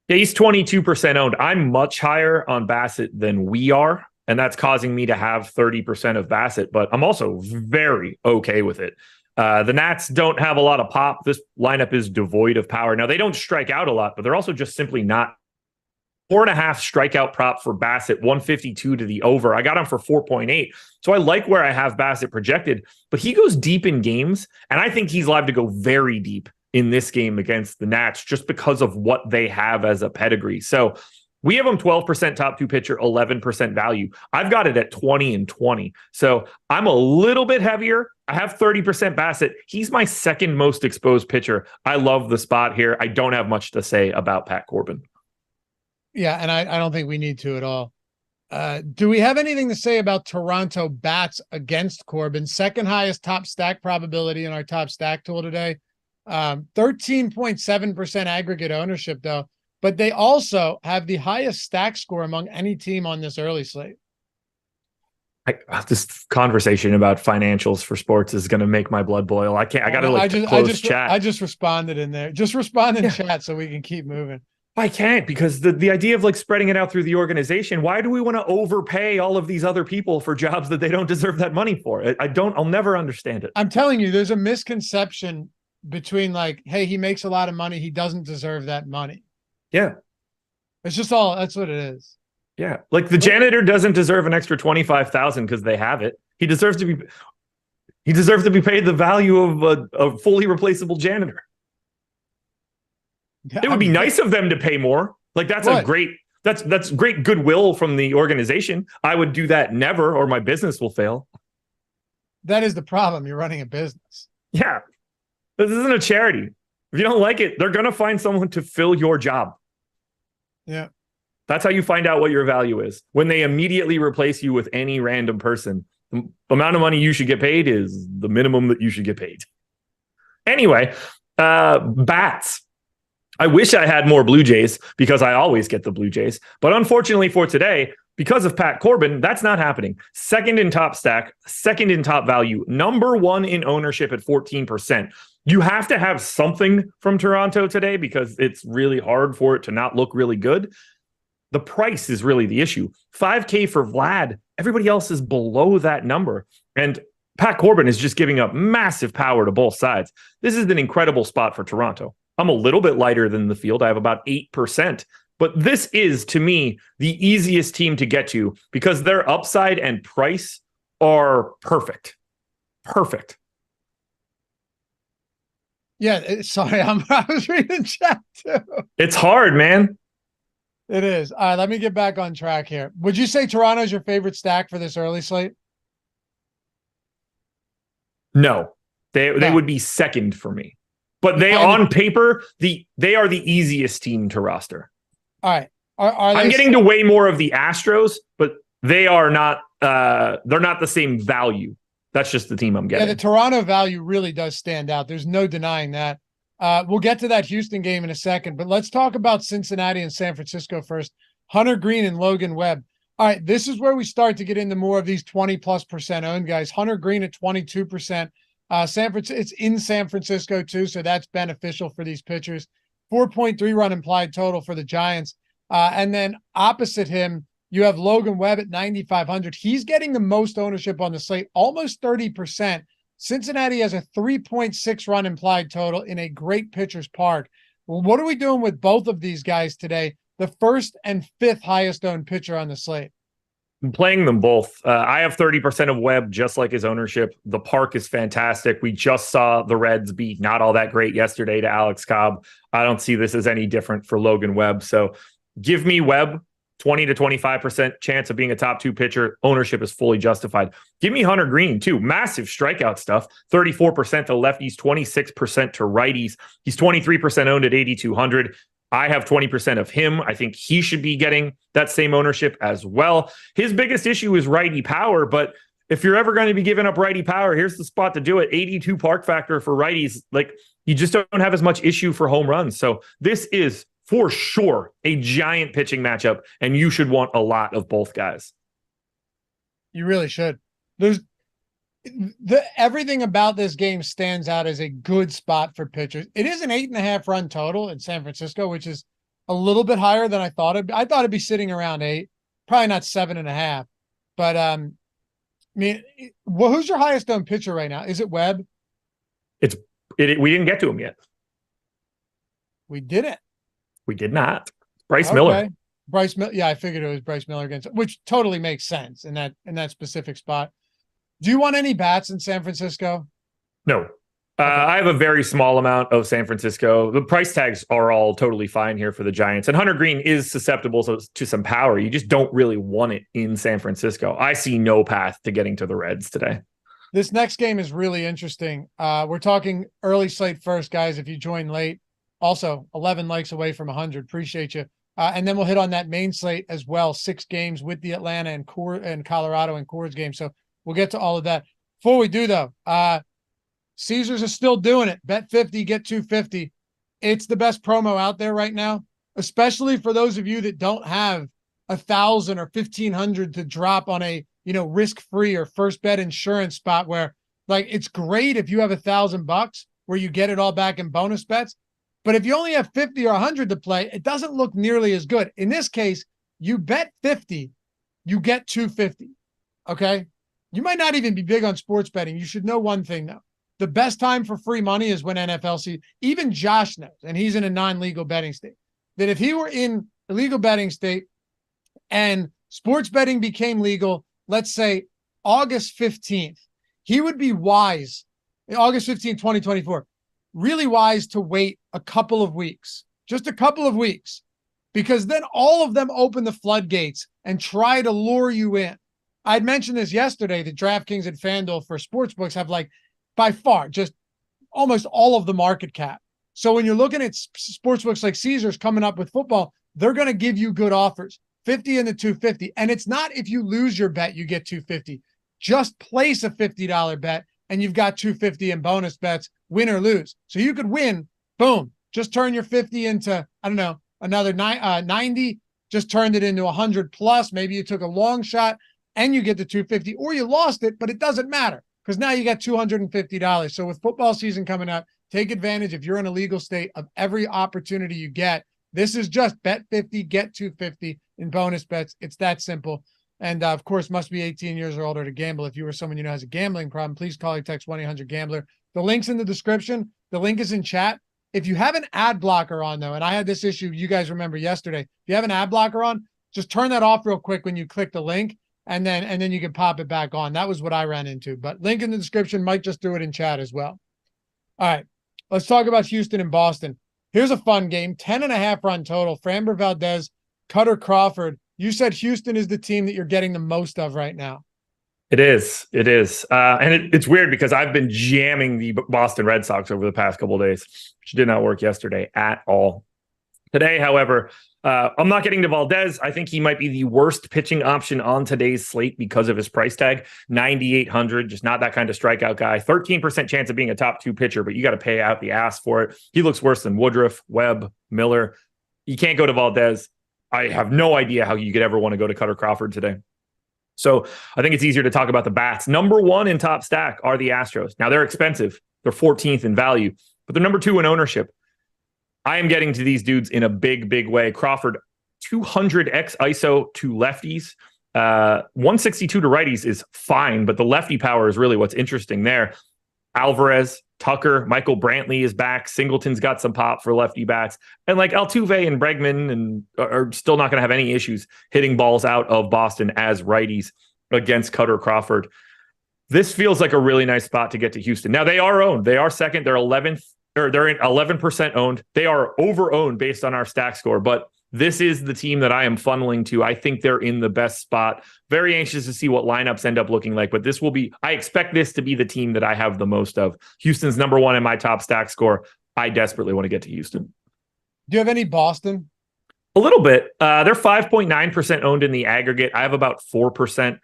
Yeah, he's 22% owned. I'm much higher on Bassett than we are, and that's causing me to have 30% of Bassett, but I'm also very okay with it. The Nats don't have a lot of pop. This lineup is devoid of power. Now, they don't strike out a lot, but they're also just simply not. 4.5 strikeout prop for Bassett, 152 to the over. I got him for 4.8. So I like where I have Bassett projected, but he goes deep in games, and I think he's live to go very deep in this game against the Nats just because of what they have as a pedigree. So we have him 12% top 2 pitcher, 11% value. I've got it at 20 and 20. So I'm a little bit heavier. I have 30% Bassett. He's my second most exposed pitcher. I love the spot here. I don't have much to say about Pat Corbin. Yeah, and I don't think we need to at all. Do we have anything to say about Toronto bats against Corbin? Second highest top stack probability in our top stack tool today. 13.7% aggregate ownership, though. But they also have the highest stack score among any team on this early slate. This conversation about financials for sports is going to make my blood boil. I can't. I got to close chat. I just responded in there. Just respond in chat so we can keep moving. I can't, because the idea of like spreading it out through the organization, why do we want to overpay all of these other people for jobs that they don't deserve that money for? I'll never understand it. I'm telling you, there's a misconception between like, hey, he makes a lot of money, he doesn't deserve that money. Yeah. It's just all, that's what it is. Yeah. Like the janitor doesn't deserve an extra 25,000 because they have it. He deserves to be paid the value of a fully replaceable janitor. It would be nice of them to pay more. Like that's that's great goodwill from the organization. I would do that never, or my business will fail. That is the problem. You're running a business. Yeah. This isn't a charity. If you don't like it, they're going to find someone to fill your job. Yeah. That's how you find out what your value is. When they immediately replace you with any random person, the amount of money you should get paid is the minimum that you should get paid. Anyway, bats. I wish I had more Blue Jays because I always get the Blue Jays. But unfortunately for today, because of Pat Corbin, that's not happening. Second in top stack, second in top value, number one in ownership at 14%. You have to have something from Toronto today because it's really hard for it to not look really good. The price is really the issue. 5K for Vlad. Everybody else is below that number. And Pat Corbin is just giving up massive power to both sides. This is an incredible spot for Toronto. I'm a little bit lighter than the field. I have about 8%, But this is, to me, the easiest team to get to because their upside and price are perfect. Perfect. Yeah, sorry, I was reading chat too. It's hard, man. It is. All right, let me get back on track here. Would you say Toronto's your favorite stack for this early slate? No, they would be second for me. But they, And on paper, they are the easiest team to roster. All right. Are I'm getting to way more of the Astros, but they are not. They're not the same value. That's just the team I'm getting. Yeah, the Toronto value really does stand out. There's no denying that. We'll get to that Houston game in a second, but let's talk about Cincinnati and San Francisco first. Hunter Green and Logan Webb. All right, this is where we start to get into more of these 20+% owned guys. Hunter Green at 22%. It's in San Francisco too, so that's beneficial for these pitchers. 4.3 run implied total for the Giants. And then opposite him, you have Logan Webb at 9,500. He's getting the most ownership on the slate, almost 30%. Cincinnati has a 3.6 run implied total in a great pitcher's park. Well, what are we doing with both of these guys today? The first and fifth highest owned pitcher on the slate. I'm playing them both. I have 30% of Webb, just like his ownership. The park is fantastic. We just saw the Reds be not all that great yesterday to Alex Cobb. I don't see this as any different for Logan Webb. So give me Webb, 20 to 25% chance of being a top 2 pitcher. Ownership is fully justified. Give me Hunter Green too. Massive strikeout stuff. 34% to lefties, 26% to righties. He's 23% owned at 8,200. I have 20% of him. I think he should be getting that same ownership as well. His biggest issue is righty power, but if you're ever going to be giving up righty power, here's the spot to do it. 82 park factor for righties. Like, you just don't have as much issue for home runs. So this is for sure a giant pitching matchup, and you should want a lot of both guys. You really should. Everything about this game stands out as a good spot for pitchers. It is an 8.5 run total in San Francisco, which is a little bit higher than I thought it'd be. I thought it'd be sitting around 8, probably not 7.5. But I mean, who's your highest owned pitcher right now? Is it Webb? We didn't get to him yet. We didn't. We did not. Bryce Miller. Bryce Miller. Yeah, I figured it was Bryce Miller against, which totally makes sense in that specific spot. Do you want any bats in San Francisco? No. Okay. I have a very small amount of San Francisco. The price tags are all totally fine here for the Giants. And Hunter Green is susceptible to some power. You just don't really want it in San Francisco. I see no path to getting to the Reds today. This next game is really interesting. We're talking early slate first, guys, if you join late. Also, 11 likes away from 100. Appreciate you. And then we'll hit on that main slate as well. 6 games with the Atlanta and Colorado and Coors game. So we'll get to all of that. Before we do, though, Caesars is still doing it. Bet 50, get 250. It's the best promo out there right now, especially for those of you that don't have 1,000 or 1,500 to drop on a risk-free or first bet insurance spot where, like, it's great if you have $1,000 where you get it all back in bonus bets. But if you only have 50 or 100 to play, it doesn't look nearly as good. In this case, you bet 50, you get 250. Okay? You might not even be big on sports betting. You should know one thing, though. The best time for free money is when NFL season. Even Josh knows, and he's in a non-legal betting state, that if he were in a legal betting state and sports betting became legal, let's say August 15th, he would be wise, August 15th, 2024, really wise to wait a couple of weeks, just a couple of weeks, because then all of them open the floodgates and try to lure you in. I'd mentioned this yesterday that DraftKings and FanDuel for sportsbooks have, like, by far just almost all of the market cap. So when you're looking at sportsbooks like Caesars coming up with football, they're going to give you good offers, 50 and the 250. And it's not if you lose your bet, you get 250. Just place a $50 bet and you've got 250 in bonus bets, win or lose. So you could win, boom, just turn your 50 into, I don't know, another 90, just turned it into 100 plus. Maybe you took a long shot and you get the 250, or you lost it, but it doesn't matter because now you got $250. So with football season coming up, take advantage, if you're in a legal state, of every opportunity you get. This is just bet 50, get 250 in bonus bets. It's that simple. And of course, must be 18 years or older to gamble. If you or someone has a gambling problem, please call or text 1-800-GAMBLER. The link's in the description. The link is in chat. If you have an ad blocker on though, and I had this issue, you guys remember yesterday, if you have an ad blocker on, just turn that off real quick when you click the link, and then you can pop it back on. That was what I ran into, but link in the description. Mike just threw it in chat as well. All right, let's talk about Houston and Boston. Here's a fun game, 10.5 run total. Framber Valdez, Cutter Crawford. You said Houston is the team that you're getting the most of right now. It is. And it's weird because I've been jamming the Boston Red Sox over the past couple of days, which did not work yesterday at all. Today, however, I'm not getting to Valdez. I think he might be the worst pitching option on today's slate because of his price tag, 9,800, just not that kind of strikeout guy. 13% chance of being a top 2 pitcher, but you got to pay out the ass for it. He looks worse than Woodruff, Webb, Miller. You can't go to Valdez. I have no idea how you could ever want to go to Cutter Crawford today. So I think it's easier to talk about the bats. Number 1 in top stack are the Astros. Now they're expensive. They're 14th in value, but they're number 2 in ownership. I am getting to these dudes in a big, big way. Crawford, 200x ISO to lefties. 162 to righties is fine, but the lefty power is really what's interesting there. Alvarez, Tucker, Michael Brantley is back. Singleton's got some pop for lefty bats. And like Altuve and Bregman are still not going to have any issues hitting balls out of Boston as righties against Cutter Crawford. This feels like a really nice spot to get to Houston. Now they are owned. They are second. They're 11th, or they're 11% owned. They are over-owned based on our stack score, but this is the team that I am funneling to. I think they're in the best spot. Very anxious to see what lineups end up looking like, but I expect this to be the team that I have the most of. Houston's number 1 in my top stack score. I desperately want to get to Houston. Do you have any Boston? A little bit. They're 5.9% owned in the aggregate. I have about 4%.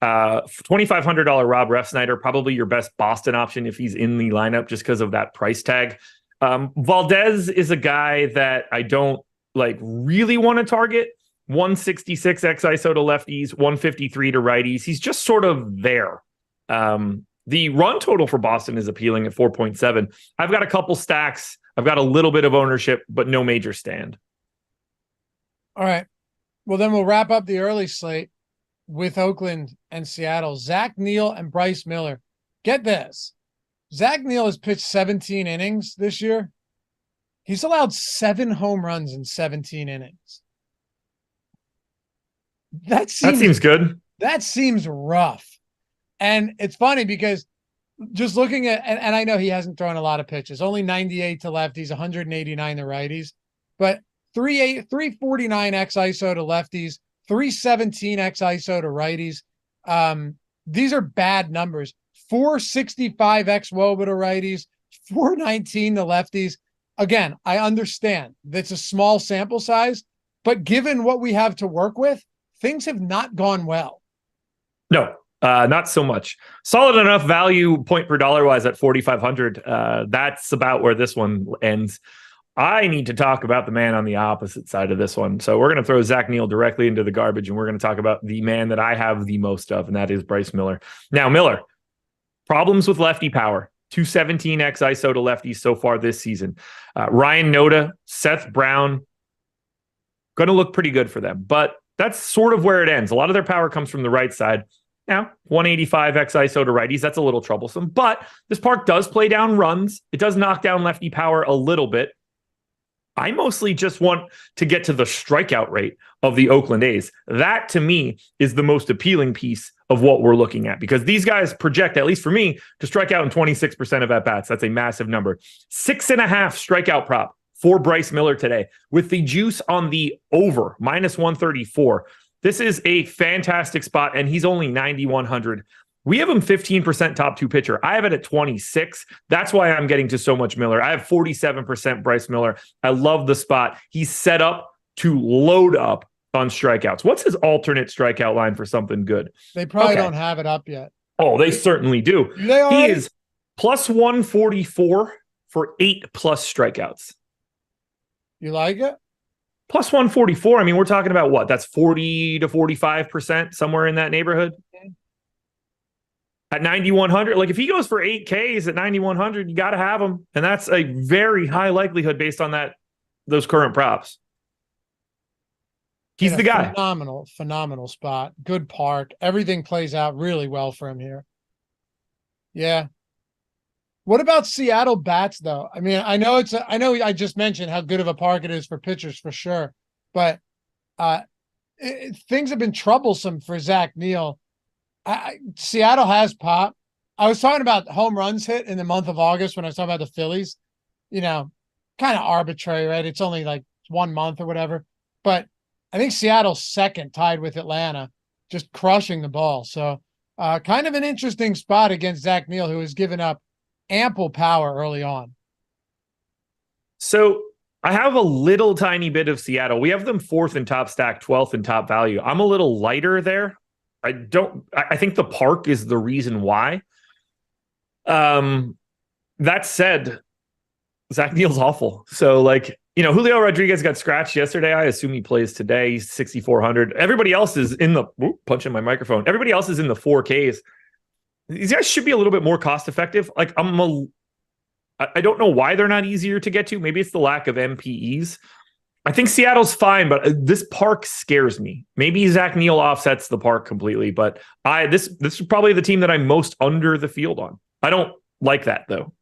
$2,500 Rob Refsnyder, probably your best Boston option if he's in the lineup just because of that price tag. Valdez is a guy that I don't really want to target. 166 ISO to lefties, 153 to righties. He's just sort of there. The run total for Boston is appealing at 4.7. I've got a couple stacks. I've got a little bit of ownership, but no major stand. All right. Well, then we'll wrap up the early slate with Oakland and Seattle. Zach Neal and Bryce Miller. Get this. Zach Neal has pitched 17 innings this year. He's allowed 7 home runs in 17 innings. That seems good. That seems rough. And it's funny because just looking at, and I know he hasn't thrown a lot of pitches, only 98 to lefties, 189 to righties, but 349 x ISO to lefties, 317 x ISO to righties. These are bad numbers. 465 x WOBA to righties, 419 to lefties. Again, I understand that's a small sample size, but given what we have to work with, things have not gone well. No, not so much. Solid enough value point per dollar wise at 4,500. That's about where this one ends. I need to talk about the man on the opposite side of this one. So we're going to throw Zach Neal directly into the garbage, and we're going to talk about the man that I have the most of, and that is Bryce Miller. Now, Miller, problems with lefty power. 217 x ISO to lefties so far this season. Ryan Noda, Seth Brown, going to look pretty good for them, but that's sort of where it ends. A lot of their power comes from the right side. Now, 185 x ISO to righties, that's a little troublesome, but this park does play down runs. It does knock down lefty power a little bit. I mostly just want to get to the strikeout rate of the Oakland A's. That, to me, is the most appealing piece of what we're looking at, because these guys project, at least for me, to strike out in 26% of at-bats. That's a massive number. 6.5 strikeout prop for Bryce Miller today with the juice on the over, minus 134. This is a fantastic spot, and he's only 9,100. We have him 15% top 2 pitcher. I have it at 26. That's why I'm getting to so much Miller. I have 47% Bryce Miller. I love the spot. He's set up to load up on strikeouts. What's his alternate strikeout line for something good? They probably don't have it up yet. Oh, they certainly do. He is plus 144 for 8+ strikeouts. You like it? Plus 144. I mean, we're talking about what? That's 40 to 45%, somewhere in that neighborhood. At 9,100, like if he goes for 8Ks at 9,100, you got to have him. And that's a very high likelihood based on those current props. He's the guy. Phenomenal spot. Good park. Everything plays out really well for him here. Yeah. What about Seattle bats though? I mean, I know I just mentioned how good of a park it is for pitchers for sure, but things have been troublesome for Zach Neal. Seattle has pop. I was talking about home runs hit in the month of August when I was talking about the Phillies. You know, kind of arbitrary, right? It's only like 1 month or whatever. But I think Seattle's second, tied with Atlanta, just crushing the ball. So kind of an interesting spot against Zach Neal, who has given up ample power early on. So I have a little tiny bit of Seattle. We have them 4th in top stack, 12th in top value. I'm a little lighter there. I think the park is the reason why. That said, Zach Neal's awful. So Julio Rodriguez got scratched yesterday. I assume he plays today. He's 6,400. Everybody else is in the punching my microphone. Everybody else is in the 4Ks. These guys should be a little bit more cost effective. I don't know why they're not easier to get to. Maybe it's the lack of MPEs. I think Seattle's fine, but this park scares me. Maybe Zach Neal offsets the park completely, but this is probably the team that I'm most under the field on. I don't like that though.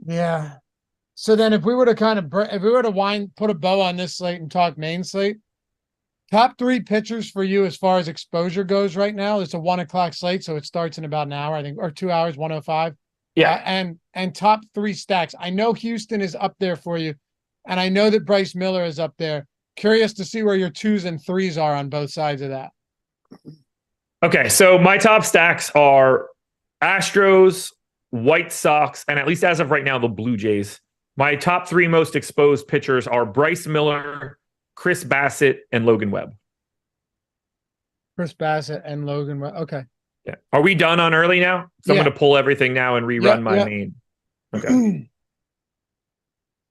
Yeah. So then if we were to put a bow on this slate and talk main slate, top 3 pitchers for you as far as exposure goes right now. It's a 1 o'clock slate, so it starts in about an hour, I think, or 2 hours, 1:05. Yeah. And top 3 stacks. I know Houston is up there for you, and I know that Bryce Miller is up there. Curious to see where your 2s and 3s are on both sides of that. Okay, so my top stacks are Astros, White Sox, and at least as of right now, the Blue Jays. My top 3 most exposed pitchers are Bryce Miller, Chris Bassett, and Logan Webb. Chris Bassett and Logan Webb. Okay. Yeah. Are we done on early now? So I'm going to pull everything now and rerun my main. Okay.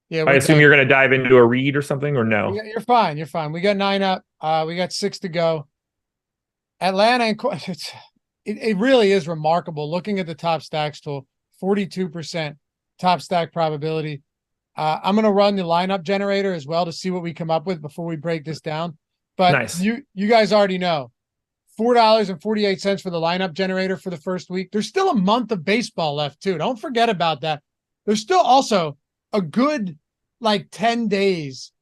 Yeah. I assume you're going to dive into a read or something, or no? Yeah, you're fine. You're fine. We got 9 up. We got 6 to go. Atlanta and it really is remarkable looking at the top stacks tool. 42% top stack probability. I'm going to run the lineup generator as well to see what we come up with before we break this down. But nice. You guys already know $4.48 for the lineup generator for the first week. There's still a month of baseball left too. Don't forget about that. There's still also a good 10 days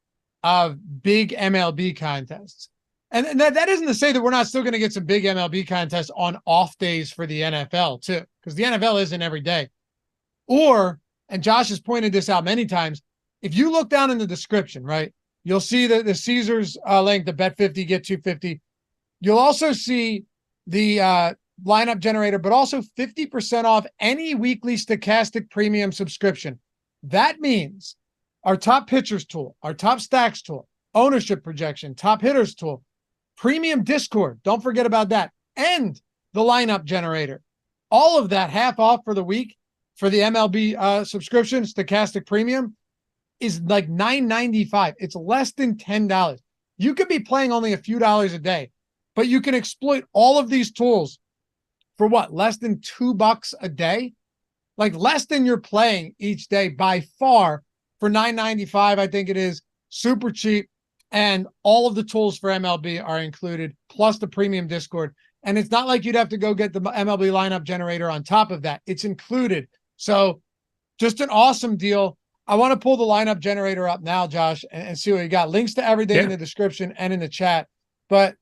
of big MLB contests. And that isn't to say that we're not still going to get some big MLB contests on off days for the NFL too, because the NFL isn't every day. And Josh has pointed this out many times, if you look down in the description, right, you'll see the Caesars link, the Bet 50, get 250. You'll also see the lineup generator, but also 50% off any weekly stochastic premium subscription. That means our top pitchers tool, our top stacks tool, ownership projection, top hitters tool, premium Discord, don't forget about that, and the lineup generator. All of that half off for the week for the MLB subscription, stochastic premium, is like $9.95. It's less than $10. You could be playing only a few dollars a day, but you can exploit all of these tools for what? Less than $2 a day? Like less than you're playing each day by far for $9.95. I think it is super cheap. And all of the tools for MLB are included, plus the premium Discord. And it's not like you'd have to go get the MLB lineup generator on top of that. It's included. So just an awesome deal. I want to pull the lineup generator up now, Josh, and see what you got. Links to everything in the description and in the chat. But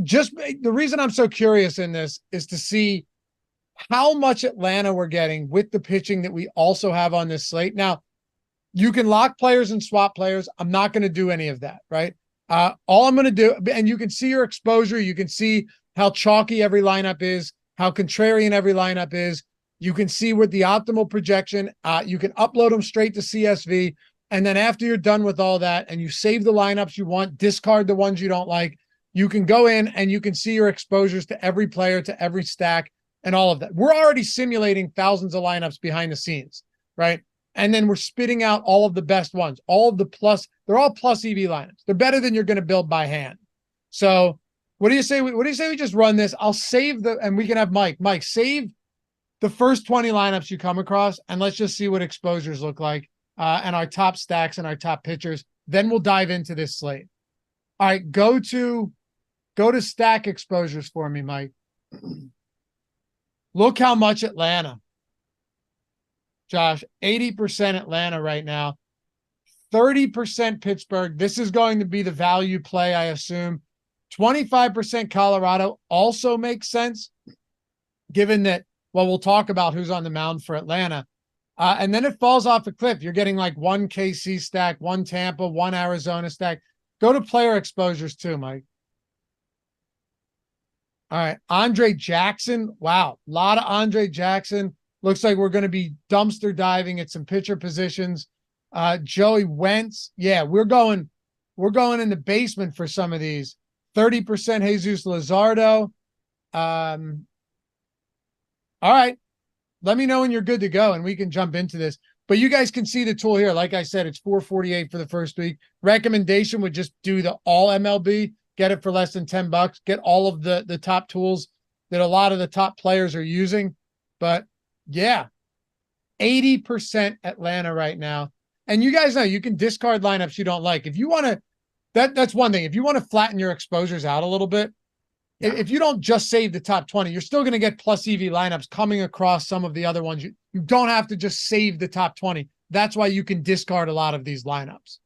just the reason I'm so curious in this is to see how much Atlanta we're getting with the pitching that we also have on this slate. Now, you can lock players and swap players. I'm not going to do any of that, right? All I'm going to do, and you can see your exposure. You can see how chalky every lineup is, how contrarian every lineup is. You can see what the optimal projection. You can upload them straight to CSV. And then after you're done with all that and you save the lineups you want, discard the ones you don't like, you can go in and you can see your exposures to every player, to every stack, and all of that. We're already simulating thousands of lineups behind the scenes, right? And then we're spitting out all of the best ones, all of the plus. They're all plus EV lineups. They're better than you're going to build by hand. So what do you say? What do you say we just run this? I'll save and we can have Mike. Mike, save the first 20 lineups you come across, and let's just see what exposures look like and our top stacks and our top pitchers. Then we'll dive into this slate. All right, go to stack exposures for me, Mike. Look how much Atlanta. Josh, 80% Atlanta right now, 30% Pittsburgh. This is going to be the value play, I assume. 25% Colorado also makes sense, given that, well, we'll talk about who's on the mound for Atlanta. And then it falls off a cliff. You're getting like one KC stack, one Tampa, one Arizona stack. Go to player exposures too, Mike. All right. Andre Jackson. Wow. A lot of Andre Jackson. Looks like we're going to be dumpster diving at some pitcher positions. Joey Wentz. Yeah, we're going in the basement for some of these. 30% Jesus Luzardo. All right. Let me know when you're good to go and we can jump into this. But you guys can see the tool here. Like I said, it's $448 for the first week. Recommendation would just do the all MLB, get it for less than $10, get all of the top tools that a lot of the top players are using. But yeah, 80% Atlanta right now. And you guys know you can discard lineups you don't like. If you want to, that's one thing. If you want to flatten your exposures out a little bit, if you don't just save the top 20, you're still going to get plus EV lineups coming across some of the other ones. You don't have to just save the top 20. That's why you can discard a lot of these lineups.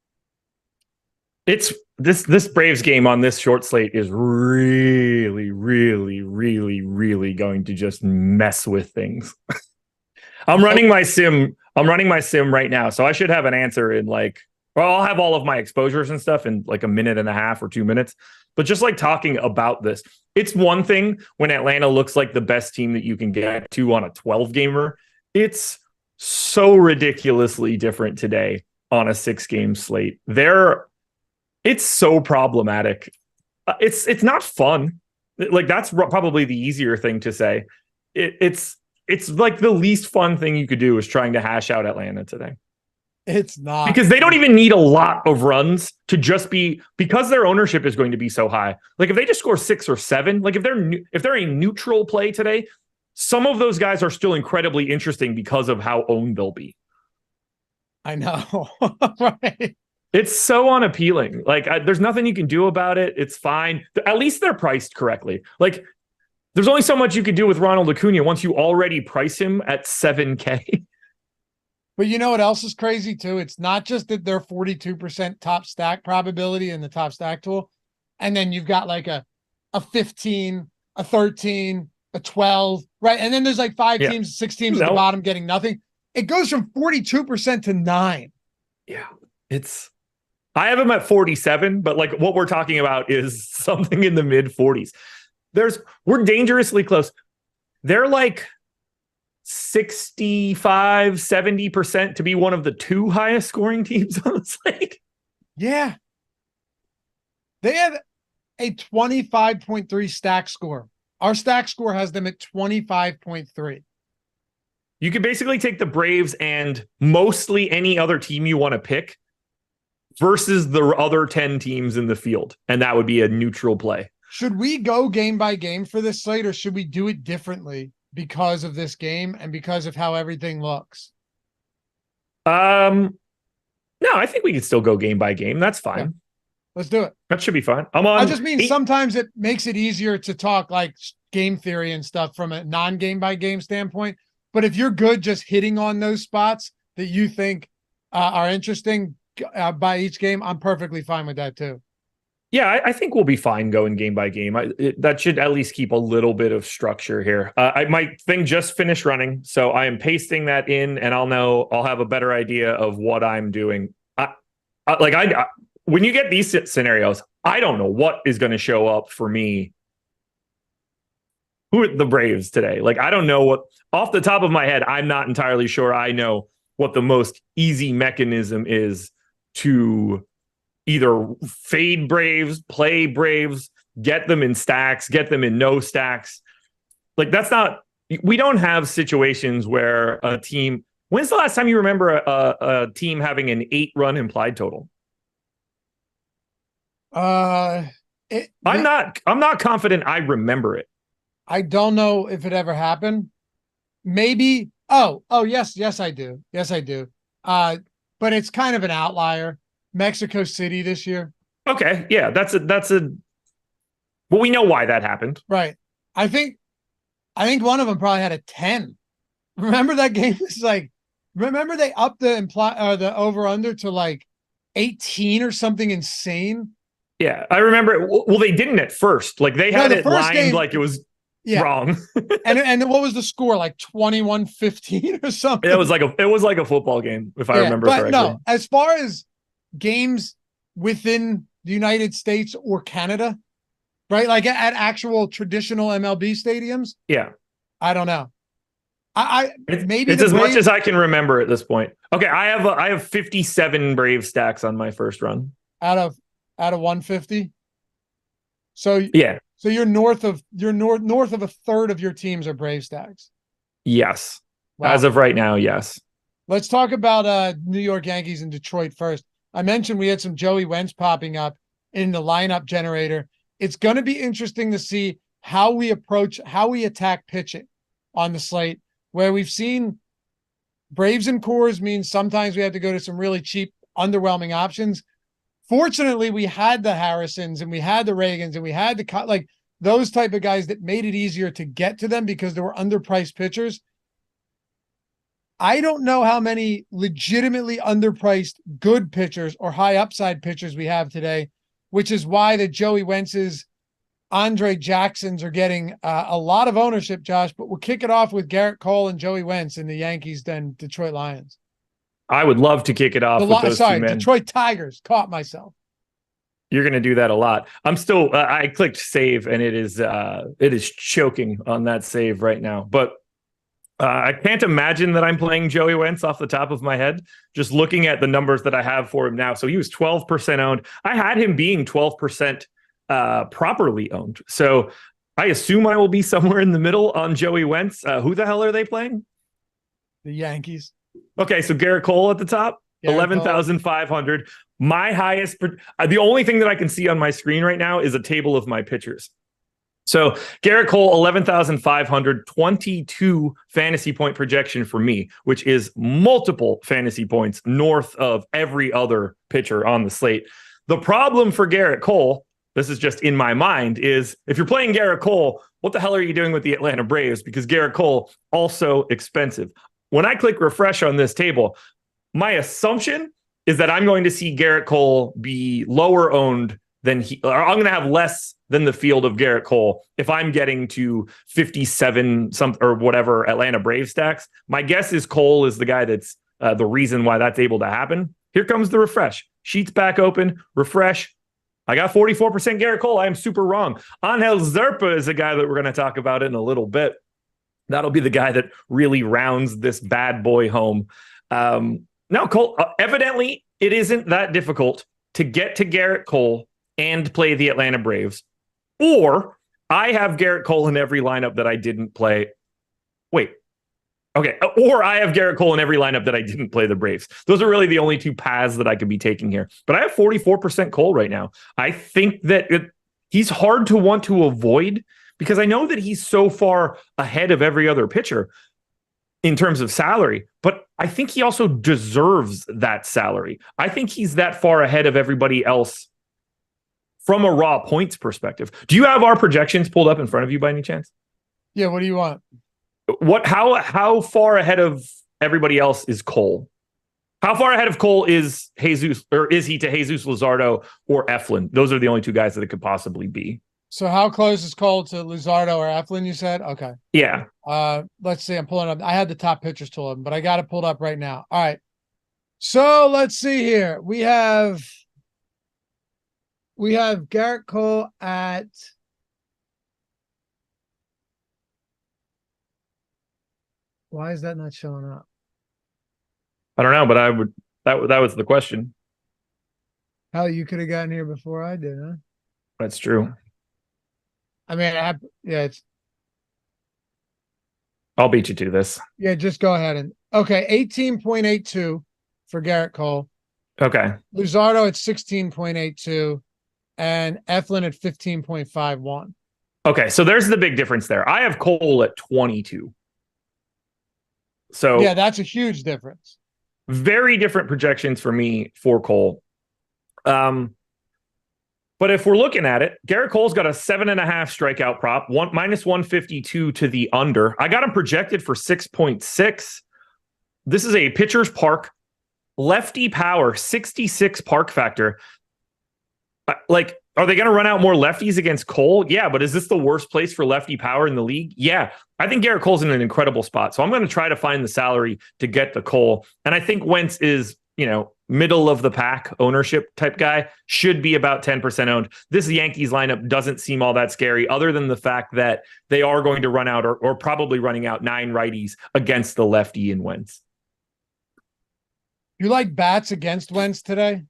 It's this Braves game on this short slate is really, really, really, really going to just mess with things. I'm running my sim right now, so I should have an answer in I'll have all of my exposures and stuff in like a minute and a half or 2 minutes. But just like talking about this, it's one thing when Atlanta looks like the best team that you can get to on a 12-gamer. It's so ridiculously different today on a 6-game slate. It's so problematic. It's not fun. Like that's probably the easier thing to say. It's like the least fun thing you could do is trying to hash out Atlanta today. It's not, because they don't even need a lot of runs to just be, because their ownership is going to be so high. Like if they just score 6 or 7, like if they're a neutral play today, some of those guys are still incredibly interesting because of how owned they'll be. I know. Right. It's so unappealing. Like there's nothing you can do about it. It's fine. At least they're priced correctly. Like there's only so much you could do with Ronald Acuna once you already price him at $7K. But you know what else is crazy too? It's not just that they're 42% top stack probability in the top stack tool. And then you've got like a 15, a 13, a 12, right? And then there's like 5 teams, 6 teams at the bottom getting nothing. It goes from 42% to 9. Yeah. I have them at 47, but like what we're talking about is something in the mid 40s. We're dangerously close. They're like 65, 70% to be one of the 2 highest scoring teams on the slate. Yeah. They have a 25.3 stack score. Our stack score has them at 25.3. You could basically take the Braves and mostly any other team you want to pick versus the other 10 teams in the field. And that would be a neutral play. Should we go game by game for this slate, or should we do it differently because of this game and because of how everything looks? No, I think we can still go game by game. That's fine. Yeah. Let's do it. That should be fine. I just mean sometimes it makes it easier to talk like game theory and stuff from a non-game by game standpoint. But if you're good just hitting on those spots that you think are interesting by each game, I'm perfectly fine with that too. Yeah, I think we'll be fine going game by game. That should at least keep a little bit of structure here. My thing just finished running, so I am pasting that in, and I'll have a better idea of what I'm doing. When you get these scenarios, I don't know what is going to show up for me. Who are the Braves today? Like, I don't know what, off the top of my head, I'm not entirely sure I know what the most easy mechanism is to either fade Braves, play Braves, get them in stacks, get them in no stacks. Like we don't have situations where a team, when's the last time you remember a team having an 8-run implied total? I'm not confident I remember it. I don't know if it ever happened. Maybe. Oh, yes, I do. Yes, I do. But it's kind of an outlier. Mexico City this year. Okay. Yeah. Well, we know why that happened. Right. I think one of them probably had a 10. Remember that game? It's like Remember they upped the over under to like 18 or something insane. Yeah, I remember. Well, they didn't at first. Like they had it lined game, like it was wrong. and what was the score? Like 21-15 or something? It was like a football game, if I remember correctly. No, as far as games within the United States or Canada, right? Like at actual traditional MLB stadiums. Yeah. I don't know. It's as much as I can remember at this point. Okay, I have 57 Brave stacks on my first run out of 150. So yeah, so you're north of a third of your teams are Brave stacks. Yes, wow. As of right now, yes. Let's talk about New York Yankees and Detroit first. I mentioned we had some Joey Wentz popping up in the lineup generator. It's going to be interesting to see how we attack pitching on the slate, where we've seen Braves and Coors means sometimes we have to go to some really cheap, underwhelming options. Fortunately, we had the Harrisons and we had the Reagans and we had the those type of guys that made it easier to get to them because there were underpriced pitchers. I don't know how many legitimately underpriced good pitchers or high upside pitchers we have today, which is why the Joey Wentz's, Andre Jacksons are getting a lot of ownership, Josh, but we'll kick it off with Garrett Cole and Joey Wentz in the Yankees, then Detroit Lions. I would love to kick it off with those two men. Detroit Tigers. Caught myself. You're going to do that a lot. I'm still, I clicked save and it is choking on that save right now, but I can't imagine that I'm playing Joey Wentz off the top of my head, just looking at the numbers that I have for him now. So he was 12% owned. I had him being 12% properly owned. So I assume I will be somewhere in the middle on Joey Wentz. Who the hell are they playing? The Yankees. Okay, so Garrett Cole at the top, 11,500. My highest, the only thing that I can see on my screen right now is a table of my pitchers. So Garrett Cole, 11,500, 22 fantasy point projection for me, which is multiple fantasy points north of every other pitcher on the slate. The problem for Garrett Cole, this is just in my mind, is if you're playing Garrett Cole, what the hell are you doing with the Atlanta Braves? Because Garrett Cole, also expensive. When I click refresh on this table, my assumption is that I'm going to see Garrett Cole be lower owned than or I'm going to have less than the field of Garrett Cole if I'm getting to 57 or whatever Atlanta Braves stacks. My guess is Cole is the guy that's the reason why that's able to happen. Here comes the refresh. Sheets back open, refresh. I got 44% Garrett Cole. I am super wrong. Angel Zerpa is a guy that we're going to talk about in a little bit. That'll be the guy that really rounds this bad boy home. Now, Cole, evidently, it isn't that difficult to get to Garrett Cole and play the Atlanta Braves. Or I have Garrett Cole in every lineup that I didn't play. Wait. Okay. Or I have Garrett Cole in every lineup that I didn't play the Braves. Those are really the only two paths that I could be taking here. But I have 44% Cole right now. I think that he's hard to want to avoid because I know that he's so far ahead of every other pitcher in terms of salary, but I think he also deserves that salary. I think he's that far ahead of everybody else from a raw points perspective. Do you have our projections pulled up in front of you by any chance? Yeah, what do you want? How far ahead of everybody else is Cole? How far ahead of Cole is Jesus, or is he to Jesus Luzardo or Eflin? Those are the only two guys that it could possibly be. So how close is Cole to Luzardo or Eflin, you said? Okay. Yeah. Let's see. I'm pulling up. I had the top pitchers tool up, but I got it pulled up right now. All right. So let's see here. We have Garrett Cole at why is that not showing up? I don't know, but that was the question. How you could have gotten here before I did, huh? That's true. I mean, I'll beat you to this. Yeah, just go ahead and 18.82 for Garrett Cole. Okay. Luzardo at 16.82 and Eflin at 15.51. Okay, so there's the big difference there. I have Cole at 22. So yeah, that's a huge difference. Very different projections for me for Cole. But if we're looking at it, Garrett Cole's got a 7.5 strikeout prop, minus 152 to the under. I got him projected for 6.6. This is a pitcher's park, lefty power, 66 park factor. Like, are they going to run out more lefties against Cole? Yeah, but is this the worst place for lefty power in the league? Yeah, I think Garrett Cole's in an incredible spot. So I'm going to try to find the salary to get the Cole. And I think Wentz is, middle of the pack ownership type guy, should be about 10% owned. This Yankees lineup doesn't seem all that scary, other than the fact that they are going to run out or probably running out 9 righties against the lefty in Wentz. You like bats against Wentz today?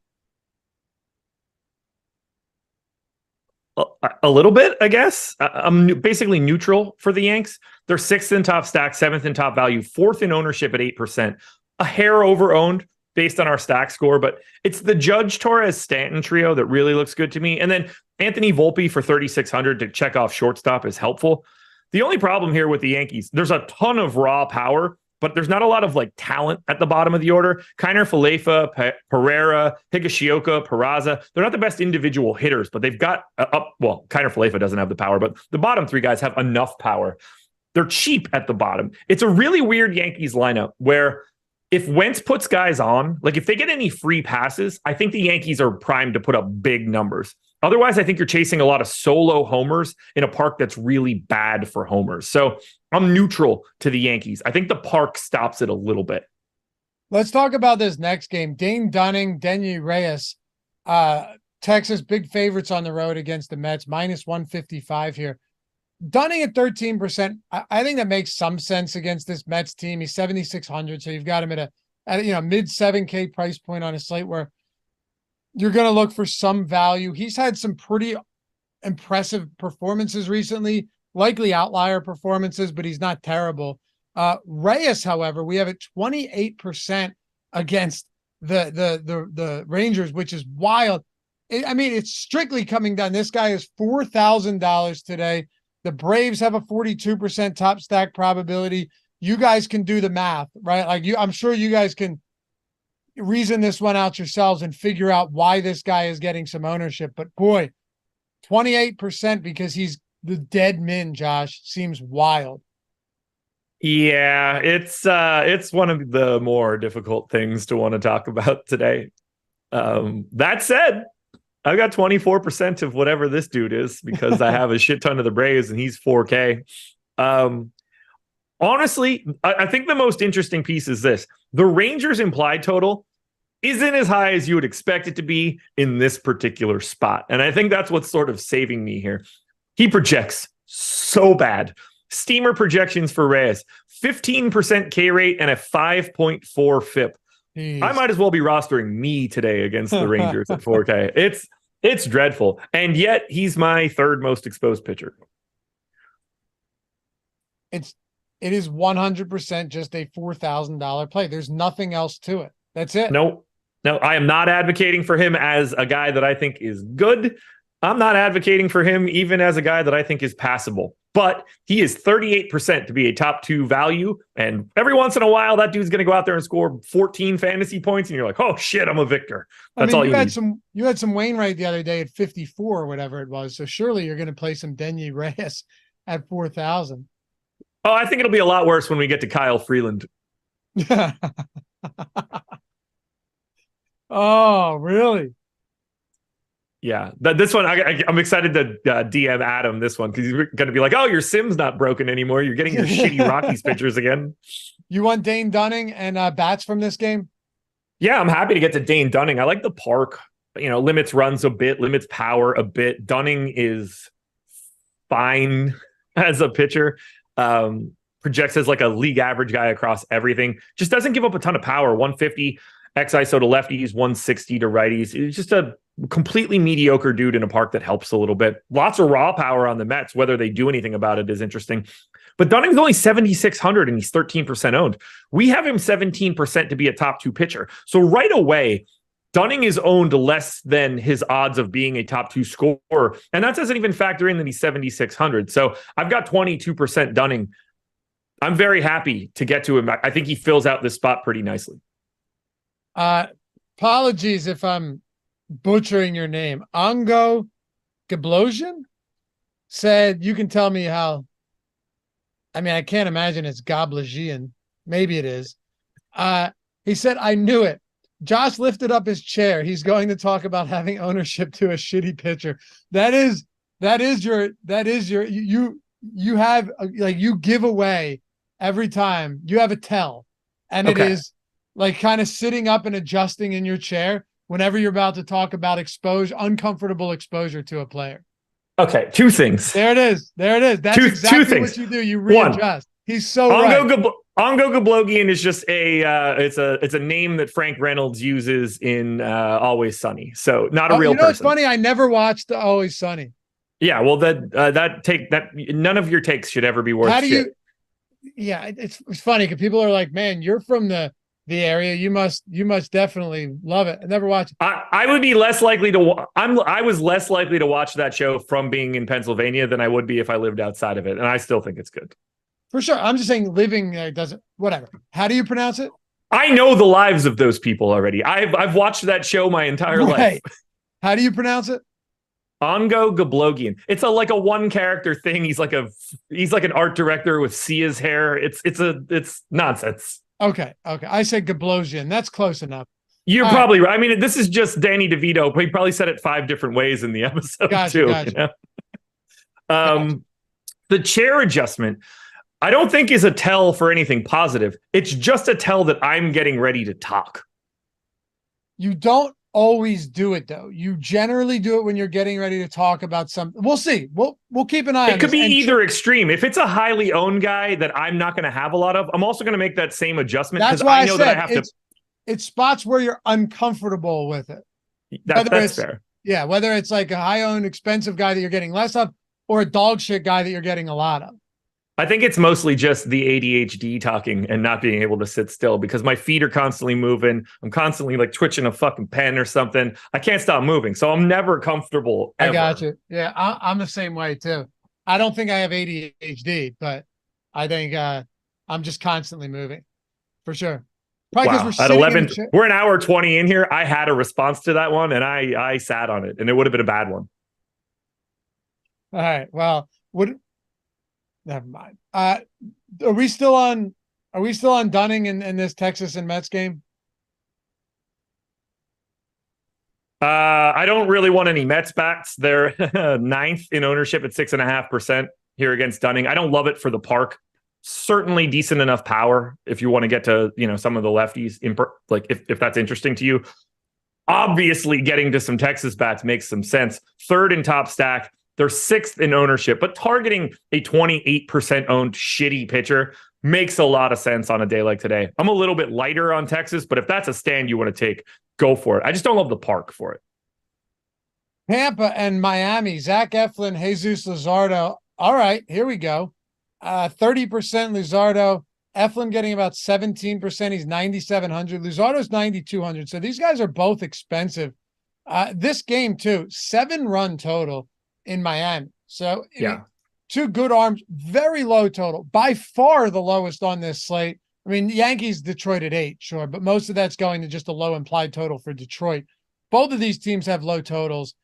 A little bit, I guess. I'm basically neutral for the Yanks. They're 6th in top stack, 7th in top value, 4th in ownership at 8%. A hair over owned based on our stack score, but it's the Judge, Torres, Stanton trio that really looks good to me. And then Anthony Volpe for 3,600 to check off shortstop is helpful. The only problem here with the Yankees, there's a ton of raw power, but there's not a lot of talent at the bottom of the order. Kiner Falefa, Pereira, Higashioka, Peraza. They're not the best individual hitters, but they've got Kiner Falefa doesn't have the power, but the bottom 3 guys have enough power. They're cheap at the bottom. It's a really weird Yankees lineup where if Wentz puts guys on, if they get any free passes, I think the Yankees are primed to put up big numbers. Otherwise, I think you're chasing a lot of solo homers in a park that's really bad for homers. So I'm neutral to the Yankees. I think the park stops it a little bit. Let's talk about this next game. Dane Dunning, Denyi Reyes, Texas big favorites on the road against the Mets, minus 155 here. Dunning at 13%. I think that makes some sense against this Mets team. He's 7,600, so you've got him at a mid 7K price point on a slate where you're going to look for some value. He's had some pretty impressive performances recently, likely outlier performances, but he's not terrible. Reyes, however, we have it 28% against the Rangers, which is wild. It's strictly coming down. This guy is $4,000 today. The Braves have a 42% top stack probability. You guys can do the math, right? I'm sure you guys can reason this one out yourselves and figure out why this guy is getting some ownership. But boy, 28% because he's the dead min, Josh, seems wild. Yeah, it's one of the more difficult things to want to talk about today. That said, I've got 24% of whatever this dude is because I have a shit ton of the Braves and he's 4K. Honestly, I think the most interesting piece is this. The Rangers implied total isn't as high as you would expect it to be in this particular spot. And I think that's what's sort of saving me here. He projects so bad. Steamer projections for Reyes, 15% K rate and a 5.4 FIP. Jeez. I might as well be rostering me today against the Rangers at 4K. It's dreadful. And yet he's my 3rd most exposed pitcher. It is 100% just a $4,000 play. There's nothing else to it. That's it. No, I am not advocating for him as a guy that I think is good. I'm not advocating for him even as a guy that I think is passable. But he is 38% to be a top 2 value. And every once in a while, that dude's going to go out there and score 14 fantasy points. And you're like, oh, shit, I'm a victor. That's all you need. You had some Wainwright the other day at 54 or whatever it was. So surely you're going to play some Denyi Reyes at 4,000. Oh, I think it'll be a lot worse when we get to Kyle Freeland. Oh, really? Yeah, this one, I'm excited to DM Adam this one because he's going to be like, oh, your sim's not broken anymore. You're getting your shitty Rockies pitchers again. You want Dane Dunning and bats from this game? Yeah, I'm happy to get to Dane Dunning. I like the park, limits runs a bit, limits power a bit. Dunning is fine as a pitcher. Projects as a league average guy across everything. Just doesn't give up a ton of power. 150 XISO to lefties, 160 to righties. It's just a completely mediocre dude in a park that helps a little bit. Lots of raw power on the Mets. Whether they do anything about it is interesting. But Dunning's only 7,600 and he's 13% owned. We have him 17% to be a top 2 pitcher. So right away, Dunning is owned less than his odds of being a top 2 scorer. And that doesn't even factor in that he's 7,600. So I've got 22% Dunning. I'm very happy to get to him. I think he fills out this spot pretty nicely. Apologies if I'm butchering your name. Ango Gablosian said, you can tell me how. I can't imagine it's Gablosian. Maybe it is. He said, I knew it. Josh lifted up his chair. He's going to talk about having ownership to a shitty pitcher. You have like, you give away every time you have a tell, and it is like kind of sitting up and adjusting in your chair whenever you're about to talk about uncomfortable exposure to a player. Okay, two things. There it is. That's exactly what you do. You readjust. One, he's so right. Ongo Gablogian is just it's a name that Frank Reynolds uses in Always Sunny. So not a real person. It's funny. I never watched Always Sunny. Yeah, well, that none of your takes should ever be worth shit. Yeah, it's funny because people are like, man, you're from the area. You must definitely love it. I never watched it. I would be less likely to. I was less likely to watch that show from being in Pennsylvania than I would be if I lived outside of it, and I still think it's good. For sure. I'm just saying living there doesn't, whatever. How do you pronounce it? I know the lives of those people already. I've watched that show my entire life. How do you pronounce it? Ongo Gablogian. It's like a one character thing. He's like an art director with Sia's hair. It's nonsense. Okay. I said Gablosian. That's close enough. You're probably right. I mean, this is just Danny DeVito, but he probably said it 5 different ways in the episode too. Gotcha. You know? The chair adjustment, I don't think is a tell for anything positive. It's just a tell that I'm getting ready to talk. You don't always do it though. You generally do it when you're getting ready to talk about something. We'll see. We'll keep an eye on it. It could be either extreme. If it's a highly owned guy that I'm not going to have a lot of, I'm also going to make that same adjustment. That's why I know that I have to. It's spots where you're uncomfortable with it. That's fair. Yeah, whether it's like a high owned, expensive guy that you're getting less of, or a dog shit guy that you're getting a lot of. I think it's mostly just the ADHD talking and not being able to sit still because my feet are constantly moving. I'm constantly like twitching a fucking pen or something. I can't stop moving. So I'm never comfortable. Ever. I got you. Yeah, I'm the same way too. I don't think I have ADHD, but I think I'm just constantly moving for sure. Probably because at 11, we're an hour 20 in here. I had a response to that one and I sat on it and it would have been a bad one. All right. Well, never mind. Are we still on Dunning in this Texas and Mets game? I don't really want any Mets bats. They're 9th in ownership at 6.5% here against Dunning. I don't love it for the park. Certainly decent enough power if you want to get to, some of the lefties, like if that's interesting to you. Obviously, getting to some Texas bats makes some sense. 3rd in top stack. They're 6th in ownership, but targeting a 28% owned shitty pitcher makes a lot of sense on a day like today. I'm a little bit lighter on Texas, but if that's a stand you want to take, go for it. I just don't love the park for it. Tampa and Miami, Zach Eflin, Jesus Luzardo. All right, here we go. 30% Luzardo. Eflin getting about 17%. He's 9,700. Luzardo's 9,200. So these guys are both expensive. This game too, 7-run total in Miami. So yeah, 2 good arms, very low total, by far the lowest on this slate. I mean, Yankees, Detroit at 8, sure, but most of that's going to just a low implied total for Detroit. Both of these teams have low totals.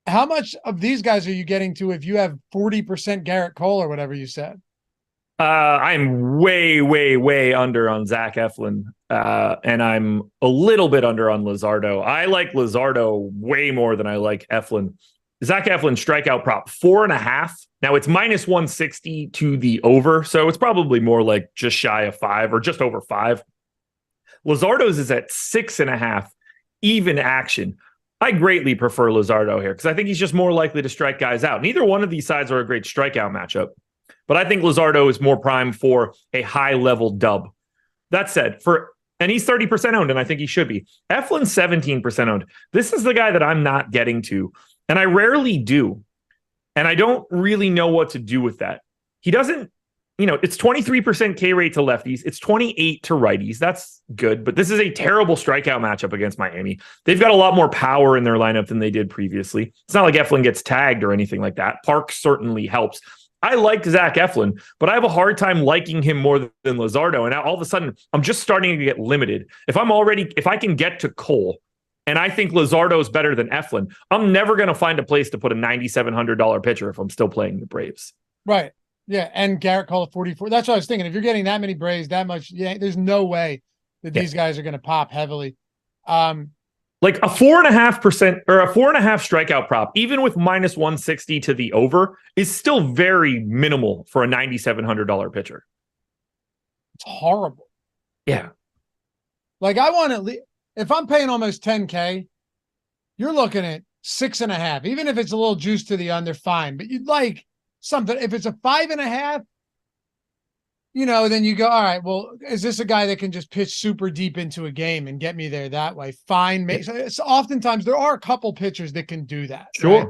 How much of these guys are you getting to if you have 40% Garrett Cole or whatever you said? I'm way, way, way under on Zach Eflin, and I'm a little bit under on Luzardo. I like Luzardo way more than I like Eflin. Zach Eflin strikeout prop 4.5. Now it's -160 to the over, so it's probably more like just shy of 5 or just over 5. Luzardo's is at 6.5, even action. I greatly prefer Luzardo here because I think he's just more likely to strike guys out. Neither one of these sides are a great strikeout matchup, but I think Luzardo is more primed for a high-level dub. That said, and he's 30% owned, and I think he should be. Eflin's 17% owned. This is the guy that I'm not getting to. And I rarely do. And I don't really know what to do with that. He doesn't, it's 23% K rate to lefties. It's 28 to righties. That's good. But this is a terrible strikeout matchup against Miami. They've got a lot more power in their lineup than they did previously. It's not like Eflin gets tagged or anything like that. Park certainly helps. I like Zach Eflin, but I have a hard time liking him more than Luzardo. And now all of a sudden, I'm just starting to get limited. If I can get to Cole, and I think Luzardo is better than Eflin, I'm never going to find a place to put a $9,700 pitcher if I'm still playing the Braves. Right. Yeah. And Garrett Cole at 44. That's what I was thinking. If you're getting that many Braves, that much, there's no way that these guys are going to pop heavily. Like a 4.5% or a 4.5 strikeout prop, even with minus 160 to the over, is still very minimal for a $9,700 pitcher. It's horrible. Yeah. Like I want to, if I'm paying almost 10K, you're looking at 6.5. Even if it's a little juice to the under, fine. But you'd like something. If it's a 5.5, then you go, all right, well, is this a guy that can just pitch super deep into a game and get me there that way? Fine. So oftentimes there are a couple pitchers that can do that. Sure. Right?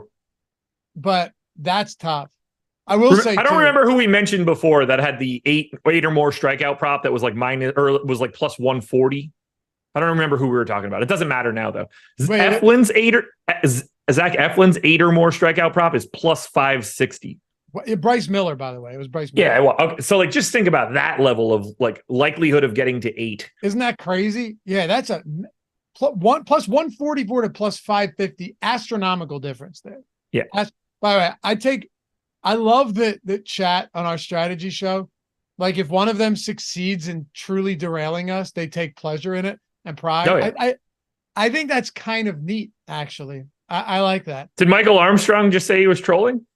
But that's tough. I will say, I don't remember who we mentioned before that had the eight or more strikeout prop that was like minus or was like plus 140. I don't remember who we were talking about. It doesn't matter now though. Zach Eflin's 8 or more strikeout prop is plus 560. Bryce Miller, by the way. It was Bryce Miller. Yeah, well, okay. So like just think about that level of like likelihood of getting to 8. Isn't that crazy? Yeah, that's a plus 144 to plus 550. Astronomical difference there. Yeah. By the way, I love the chat on our strategy show. Like if one of them succeeds in truly derailing us, they take pleasure in it and pride. Oh, yeah. I think that's kind of neat, actually. I like that. Did Michael Armstrong just say he was trolling?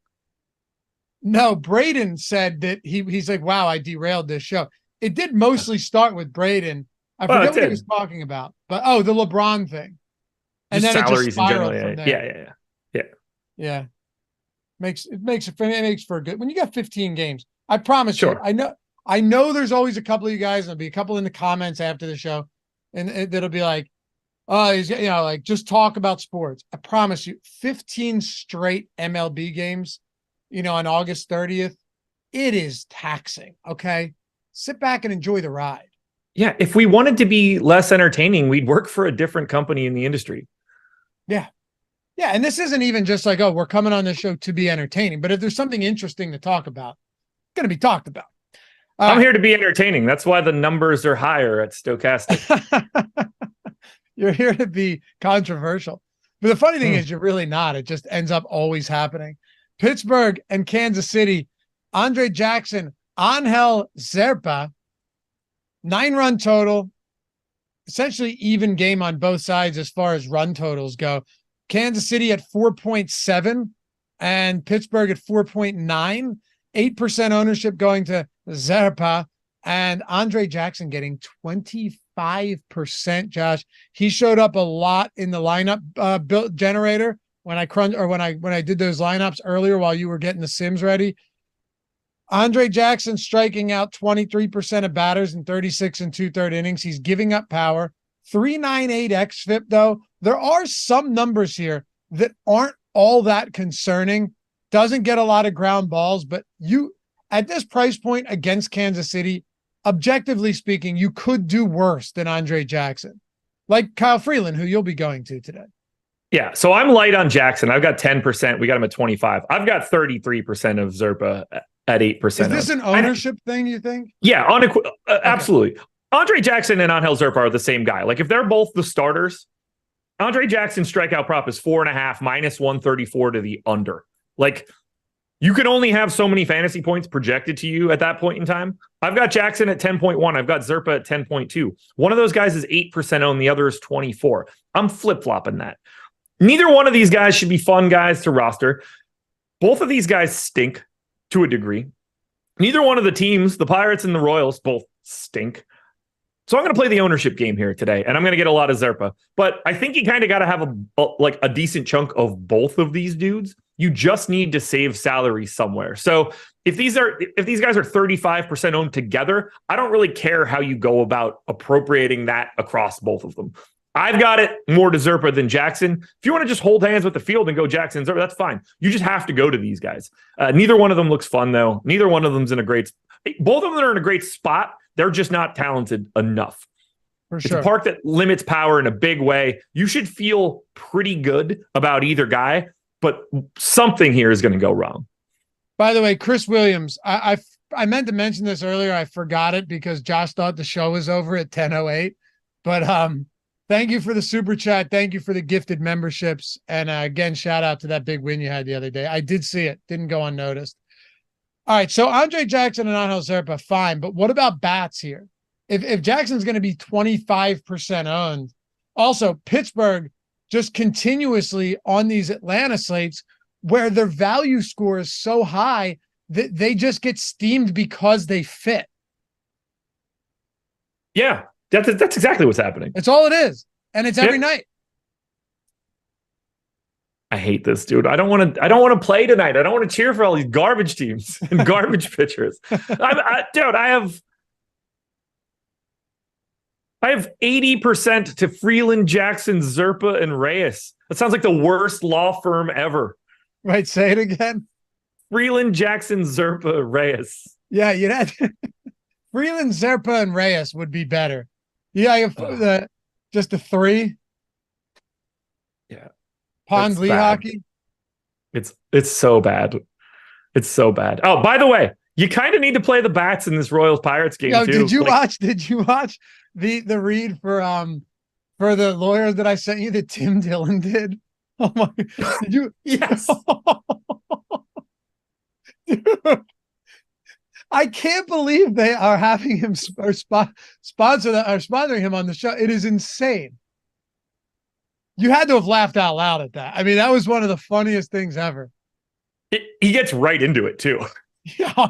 No, Braden said that he's like, wow, I derailed this show. It did mostly start with Braden. I forget what he was talking about, but the LeBron thing. And just then salaries it just spiraled in general. from there. Yeah. It makes for a good when you got 15 games. I promise you. I know there's always a couple of you guys, there'll be a couple in the comments after the show, and that'll be like, oh, he's like just talk about sports. I promise you, 15 straight MLB games, on August 30th, it is taxing. Okay. Sit back and enjoy the ride. Yeah. If we wanted to be less entertaining, we'd work for a different company in the industry. Yeah. Yeah. And this isn't even just like, oh, we're coming on this show to be entertaining, but if there's something interesting to talk about, it's going to be talked about. I'm here to be entertaining. That's why the numbers are higher at Stochastic. You're here to be controversial. But the funny thing is you're really not. It just ends up always happening. Pittsburgh and Kansas City, Andre Jackson, Angel Zerpa, 9-run total, essentially even game on both sides as far as run totals go. Kansas City at 4.7 and Pittsburgh at 4.9, 8% ownership going to Zerpa, and Andre Jackson getting 25%. Josh, he showed up a lot in the lineup build generator when I did those lineups earlier while you were getting the Sims ready. Andre Jackson striking out 23% of batters in 36 and 2/3 innings. He's giving up power. 398 xFIP though. There are some numbers here that aren't all that concerning. Doesn't get a lot of ground balls, but at this price point against Kansas City, objectively speaking, you could do worse than Andre Jackson, like Kyle Freeland, who you'll be going to today. Yeah, so I'm light on Jackson. I've got 10%. We got him at 25. I've got 33% of Zerpa at 8%. Is this an ownership thing, you think? Yeah, absolutely. Andre Jackson and Angel Zerpa are the same guy. Like if they're both the starters, Andre Jackson's strikeout prop is 4.5 minus 134 to the under. Like you can only have so many fantasy points projected to you at that point in time. I've got Jackson at 10.1. I've got Zerpa at 10.2. One of those guys is 8% owned. The other is 24. I'm flip-flopping that. Neither one of these guys should be fun guys to roster. Both of these guys stink to a degree. Neither one of the teams, the Pirates and the Royals, both stink. So I'm going to play the ownership game here today, and I'm going to get a lot of Zerpa. But I think you kind of got to have a decent chunk of both of these dudes. You just need to save salary somewhere. So if these guys are 35% owned together, I don't really care how you go about appropriating that across both of them. I've got it more to Zerpa than Jackson. If you want to just hold hands with the field and go Jackson, Zerpa, that's fine. You just have to go to these guys. Neither one of them looks fun, though. Neither one of them's in a great – both of them are in a great spot. They're just not talented enough. For It's sure. a park that limits power in a big way. You should feel pretty good about either guy, but something here is going to go wrong. By the way, Chris Williams, I meant to mention this earlier. I forgot it because Josh thought the show was over at 10:08. But thank you for the super chat. Thank you for the gifted memberships. And again, shout out to that big win you had the other day. I did see it. Didn't go unnoticed. All right. So Andre Jackson and Angel Zerpa, fine. But what about bats here? if Jackson's going to be 25% owned, also Pittsburgh just continuously on these Atlanta slates where their value score is so high that they just get steamed because they fit. Yeah, that's exactly what's happening. It's all it is. And it's every night. I hate this, dude. I don't want to play tonight. I don't want to cheer for all these garbage teams and garbage pitchers. Dude, I have 80% to Freeland, Jackson, Zerpa, and Reyes. That sounds like the worst law firm ever. Right, say it again. Freeland, Jackson, Zerpa, Reyes. Yeah, you'd have to. Freeland, Zerpa, and Reyes would be better. Yeah, just the three. Yeah. Pond Lee hockey. It's so bad. It's so bad. Oh, by the way, you kind of need to play the bats in this Royals Pirates game too. Did you watch the read for the lawyer that I sent you that Tim Dillon did? Oh my, did you? Yes. Dude, I can't believe they are having him sponsoring him on the show. It is insane. You had to have laughed out loud at that. I mean, that was one of the funniest things ever. He gets right into it too. Yeah.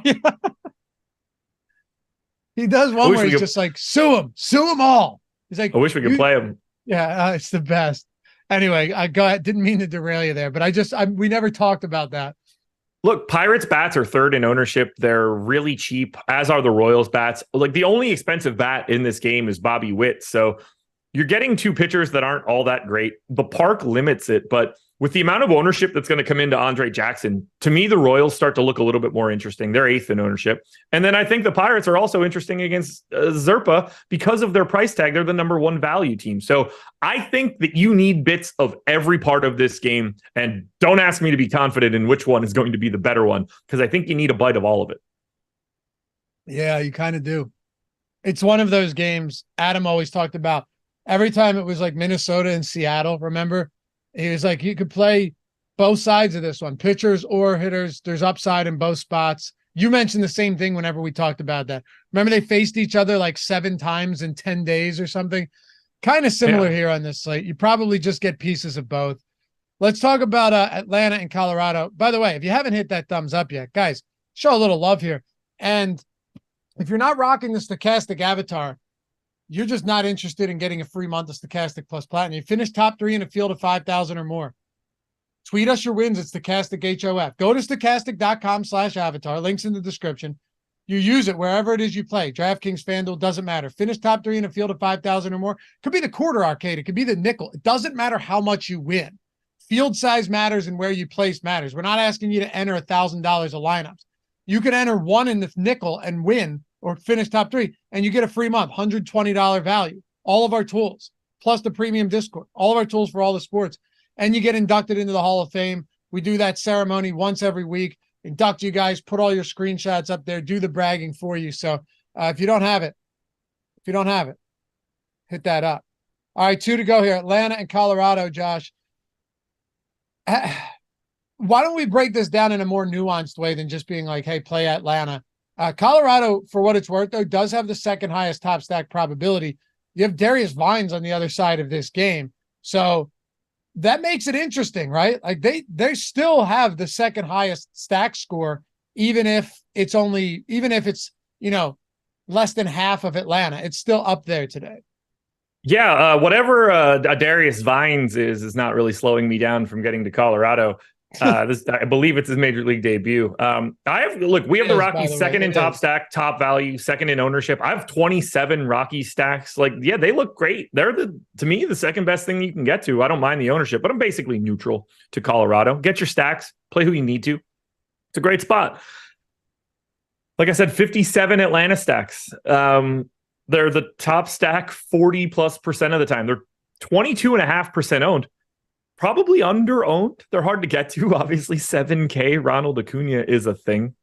He does one where he's just like, sue them all. He's like, I wish we could play him. Yeah, it's the best. Anyway, didn't mean to derail you there, but we never talked about that. Look, Pirates bats are third in ownership. They're really cheap, as are the Royals bats. Like the only expensive bat in this game is Bobby Witt. So you're getting two pitchers that aren't all that great. The park limits it, but with the amount of ownership that's going to come into Andre Jackson, to me, the Royals start to look a little bit more interesting. They're eighth in ownership. And then I think the Pirates are also interesting against Zerpa because of their price tag. They're the number one value team. So I think that you need bits of every part of this game. And don't ask me to be confident in which one is going to be the better one, because I think you need a bite of all of it. Yeah, you kind of do. It's one of those games Adam always talked about. Every time it was like Minnesota and Seattle, remember? He was like, you could play both sides of this one, pitchers or hitters. There's upside in both spots. You mentioned the same thing whenever we talked about that. Remember they faced each other like 7 times in 10 days or something? Kind of similar here on this slate. You probably just get pieces of both. Let's talk about Atlanta and Colorado. By the way, if you haven't hit that thumbs up yet, guys, show a little love here. And if you're not rocking the Stochastic avatar, you're just not interested in getting a free month of Stochastic Plus Platinum. You finish top 3 in a field of 5,000 or more. Tweet us your wins at Stochastic HOF. Go to stochastic.com/avatar. Links in the description. You use it wherever it is you play. DraftKings, FanDuel, doesn't matter. Finish top 3 in a field of 5,000 or more. Could be the quarter arcade. It could be the nickel. It doesn't matter how much you win. Field size matters and where you place matters. We're not asking you to enter $1,000 of lineups. You could enter one in the nickel and win or finish top 3, and you get a free month, $120 value. All of our tools, plus the premium Discord, all of our tools for all the sports, and you get inducted into the Hall of Fame. We do that ceremony once every week, induct you guys, put all your screenshots up there, do the bragging for you. So if you don't have it, hit that up. All right, 2 to go here, Atlanta and Colorado, Josh. Why don't we break this down in a more nuanced way than just being like, hey, play Atlanta? Colorado, for what it's worth, though, does have the second highest top stack probability. You have Darius Vines on the other side of this game. So that makes it interesting, right? Like they still have the second highest stack score, even if it's less than half of Atlanta. It's still up there today. Yeah, whatever Darius Vines is not really slowing me down from getting to Colorado. I believe it's his major league debut. We have the Rockies second in top stack, top value, second in ownership. I have 27 Rockies stacks. They look great. They're to me, the second best thing you can get to. I don't mind the ownership, but I'm basically neutral to Colorado. Get your stacks, play who you need to. It's a great spot. Like I said, 57 Atlanta stacks. They're the top stack 40+% of the time. They're 22.5% owned. Probably under-owned. They're hard to get to. Obviously, 7K Ronald Acuna is a thing.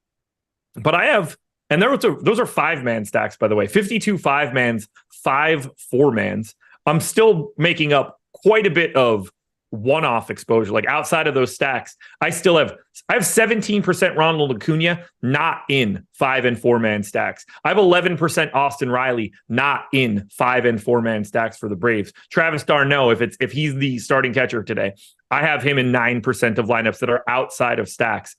But I have, and those are 5-man stacks, by the way. 52 5-mans, 5 4-mans. I'm still making up quite a bit of one-off exposure. Like outside of those stacks, I have 17% Ronald Acuna not in 5 and 4 man stacks. I have 11% Austin Riley not in 5 and 4 man stacks for the Braves. Travis d'Arnaud, if he's the starting catcher today, I have him in 9% of lineups that are outside of stacks.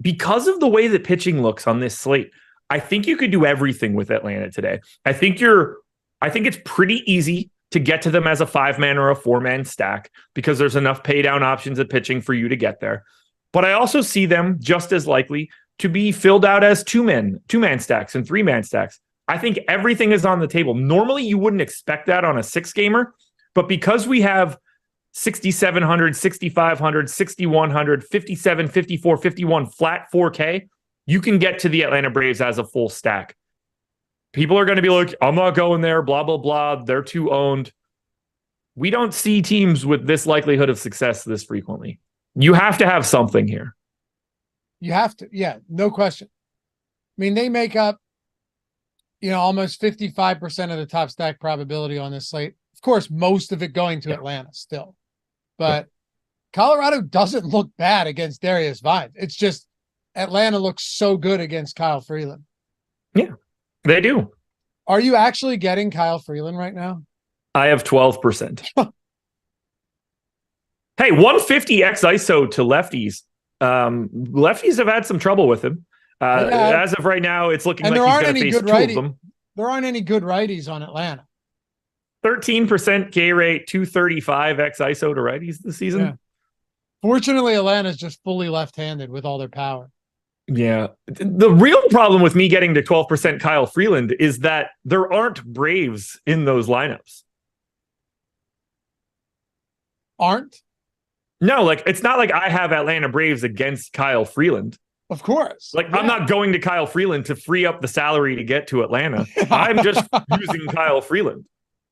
Because of the way that pitching looks on this slate, I think you could do everything with Atlanta today. I think it's pretty easy to get to them as a 5-man or a 4-man stack because there's enough pay down options at pitching for you to get there. But I also see them just as likely to be filled out as 2-man stacks and 3-man stacks. I think everything is on the table. Normally you wouldn't expect that on a 6-gamer, but because we have 6,700, 6,500, 6,100, 57, 54, 51 flat 4K, you can get to the Atlanta Braves as a full stack. People are going to be like, I'm not going there, blah, blah, blah. They're too owned. We don't see teams with this likelihood of success this frequently. You have to have something here. You have to. Yeah, no question. I mean, they make up, almost 55% of the top stack probability on this slate. Of course, most of it going to Atlanta still. But Colorado doesn't look bad against Darius Vines. It's just Atlanta looks so good against Kyle Freeland. Yeah. They do. Are you actually getting Kyle Freeland right now? I have 12%. Hey, 150 X ISO to lefties. Lefties have had some trouble with him. As of right now, it's looking like he's going to face 2 of them. There aren't any good righties on Atlanta. 13% K rate, 235 X ISO to righties this season. Yeah. Fortunately, Atlanta's just fully left-handed with all their power. Yeah. The real problem with me getting to 12% Kyle Freeland is that there aren't Braves in those lineups. Aren't? No, it's not like I have Atlanta Braves against Kyle Freeland. Of course. I'm not going to Kyle Freeland to free up the salary to get to Atlanta. I'm just using Kyle Freeland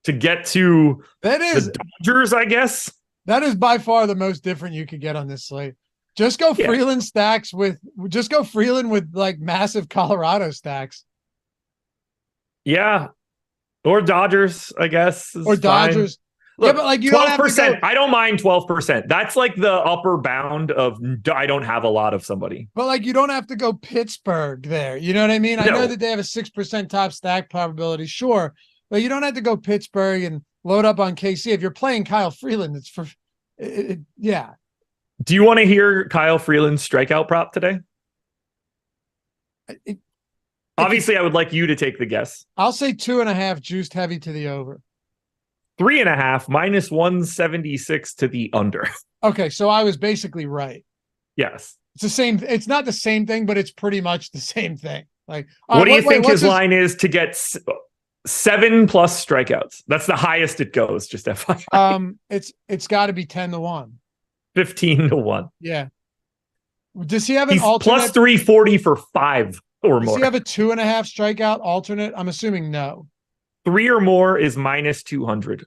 to get to the Dodgers, I guess. That is by far the most different you could get on this slate. Just go Freeland stacks with massive Colorado stacks. Yeah. Or Dodgers, I guess. Or Dodgers. Look, yeah, but you 12%, don't have to go, I don't mind 12%. That's the upper bound of I don't have a lot of somebody. But you don't have to go Pittsburgh there. You know what I mean? No. I know that they have a 6% top stack probability, sure. But you don't have to go Pittsburgh and load up on KC. If you're playing Kyle Freeland, it's for yeah. Do you want to hear Kyle Freeland's strikeout prop today? Obviously, I would like you to take the guess. I'll say 2.5 juiced heavy to the over. 3.5 minus 176 to the under. Okay, so I was basically right. Yes. It's the same. It's not the same thing, but it's pretty much the same thing. What do you think his line is to get 7+ strikeouts? That's the highest it goes. Just FYI. It's got to be 10-1. 15-1. Yeah. Does he have an alternate? Plus 340 for 5 or more. Does he have a 2.5 strikeout alternate? I'm assuming no. 3 or more is minus 200.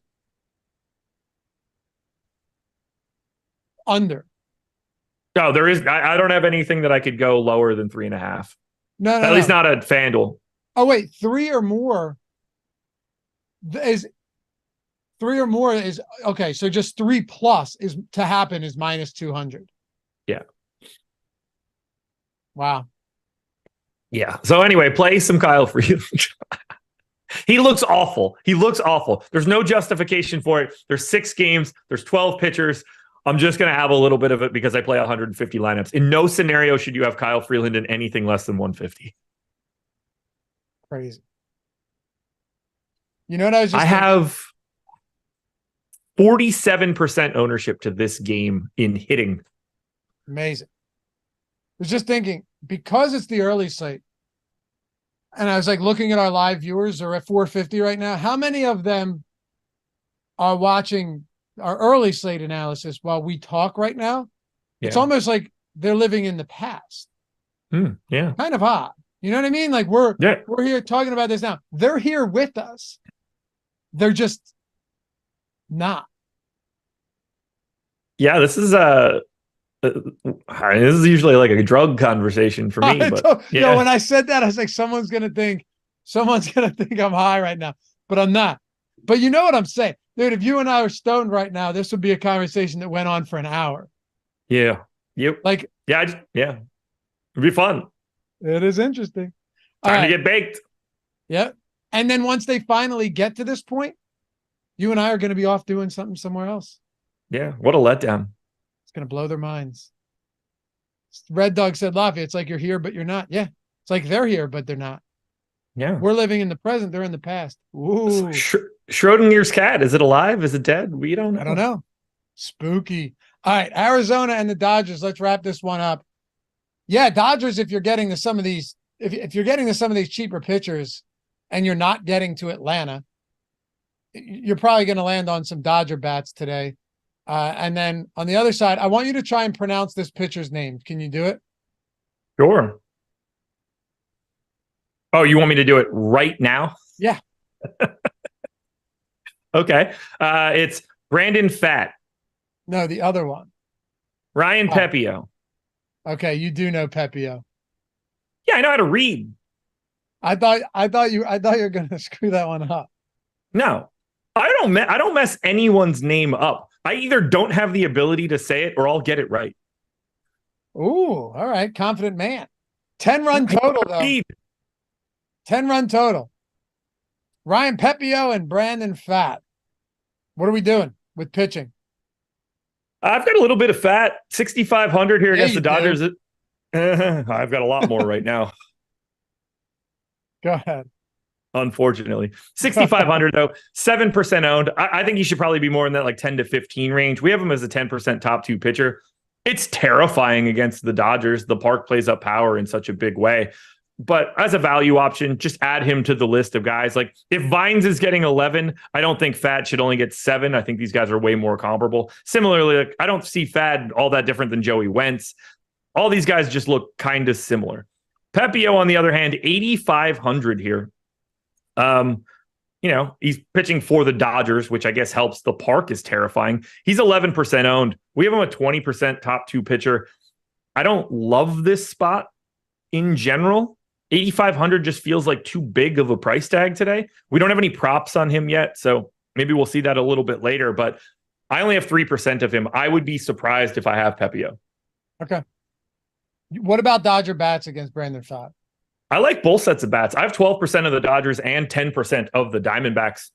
Under. No, there is. I don't have anything that I could go lower than 3.5. No. At least not at FanDuel. Oh wait, 3 or more is okay. So just 3+ is to happen is minus 200. Yeah. Wow. Yeah. So anyway, play some Kyle Freeland. He looks awful. There's no justification for it. There's 6 games. There's 12 pitchers. I'm just going to have a little bit of it because I play 150 lineups. In no scenario should you have Kyle Freeland in anything less than 150. Crazy. You know what I was just I have 47% ownership to this game in hitting. Amazing. I was just thinking, because it's the early slate, and I was looking at our live viewers are at 450 right now. How many of them are watching our early slate analysis while we talk right now? Yeah. It's almost like they're living in the past. Yeah. Kind of odd. You know what I mean? We're here talking about this now. They're here with us. They're just not. Yeah, this is usually a drug conversation for me. But when I said that, I was like, someone's gonna think I'm high right now, but I'm not. But you know what I'm saying? Dude, if you and I were stoned right now, this would be a conversation that went on for an hour. Yeah. Yep. Like, yeah. It'd be fun. It is interesting. Time to get baked. Yep. And then once they finally get to this point, you and I are going to be off doing something somewhere else. Yeah. What a letdown. It's going to blow their minds. Red Dog said, Lafayette, it's like you're here, but you're not. Yeah. It's like they're here, but they're not. Yeah. We're living in the present. They're in the past. Ooh. Schrodinger's cat. Is it alive? Is it dead? We don't know. I don't know. Spooky. All right. Arizona and the Dodgers. Let's wrap this one up. Yeah. Dodgers, if you're getting to some of these, if you're getting to some of these cheaper pitchers and you're not getting to Atlanta, you're probably going to land on some Dodger bats today. And then on the other side, I want you to try and pronounce this pitcher's name. Can you do it? Sure. Oh, you want me to do it right now? Yeah. Okay. It's Brandon Pfaadt. No, the other one. Ryan Pepio. Okay, you do know Pepio. Yeah, I know how to read. I thought you were going to screw that one up. No. I don't mess anyone's name up. I either don't have the ability to say it or I'll get it right. Ooh, all right. Confident man. 10-run total, though. 10-run total. Ryan Pepio and Brandon Pfaadt. What are we doing with pitching? I've got a little bit of Pfaadt. 6,500 here against the Dodgers. I've got a lot more right now. Go ahead. Unfortunately. 6,500 though, 7% owned. I think he should probably be more in that like 10 to 15 range. We have him as a 10% top 2 pitcher. It's terrifying against the Dodgers. The park plays up power in such a big way. But as a value option, just add him to the list of guys. Like if Vines is getting 11, I don't think Pfaadt should only get 7. I think these guys are way more comparable. Similarly, like, I don't see Pfaadt all that different than Joey Wentz. All these guys just look kind of similar. Pepio, on the other hand, 8,500 here. He's pitching for the Dodgers, which I guess helps. The park is terrifying. He's 11% owned. We have him a 20% top 2 pitcher. I don't love this spot in general. 8,500 just feels like too big of a price tag today. We don't have any props on him yet, so maybe we'll see that a little bit later, but I only have 3% of him. I would be surprised if I have Pepio. Okay. What about Dodger bats against Brandon Pfaadt? I like both sets of bats. I have 12% of the Dodgers and 10% of the Diamondbacks.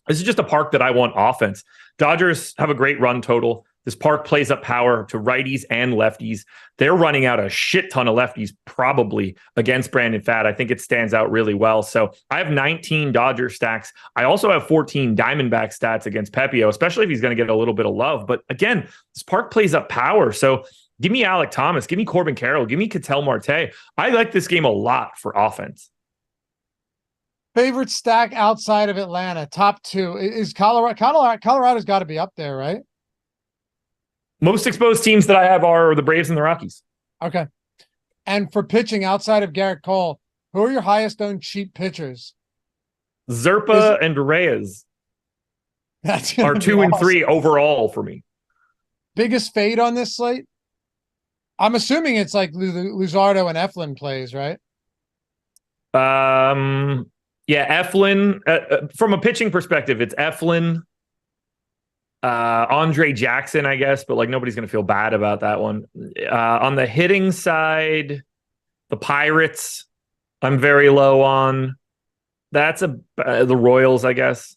This is just a park that I want offense. Dodgers have a great run total. This park plays up power to righties and lefties. They're running out a shit ton of lefties probably against Brandon Pfaadt. I think it stands out really well. So I have 19 Dodger stacks. I also have 14 Diamondback stats against Pepio, especially if he's going to get a little bit of love. But again, this park plays up power. So give me Alec Thomas. Give me Corbin Carroll. Give me Ketel Marte. I like this game a lot for offense. Favorite stack outside of Atlanta, top 2 is Colorado. Colorado's got to be up there, right? Most exposed teams that I have are the Braves and the Rockies. Okay. And for pitching outside of Garrett Cole, who are your highest owned cheap pitchers? Zerpa and Reyes are 2 and 3 overall for me. Biggest fade on this slate? I'm assuming it's like Luzardo and Eflin plays, right? Yeah, Eflin. From a pitching perspective, it's Eflin, Andre Jackson, I guess, but like nobody's going to feel bad about that one. On the hitting side, the Pirates, I'm very low on. That's the Royals, I guess.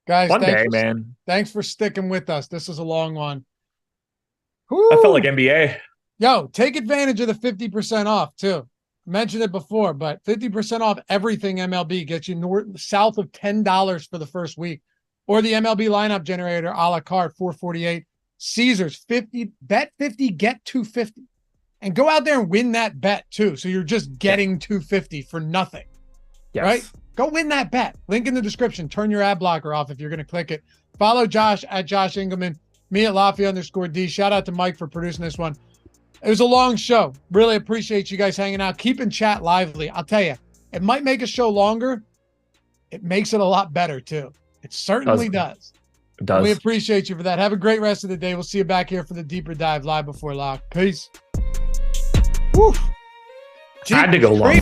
Guys, one day, man. Thanks for sticking with us. This is a long one. Woo! I felt like NBA. Yo, take advantage of the 50% off too. I mentioned it before, but 50% off everything MLB gets you south of $10 for the first week. Or the MLB lineup generator a la carte, $448. Caesars, 50, bet 50, get 250. And go out there and win that bet too. So you're just getting 250 for nothing. Yes. Right? Go win that bet. Link in the description. Turn your ad blocker off if you're going to click it. Follow Josh at Josh Engleman. Me at Lafayette_D. Shout out to Mike for producing this one. It was a long show. Really appreciate you guys hanging out. Keeping chat lively. I'll tell you, it might make a show longer. It makes it a lot better too. It certainly does. It does. We appreciate you for that. Have a great rest of the day. We'll see you back here for the deeper dive live before lock. Peace. Woo. Had to go long.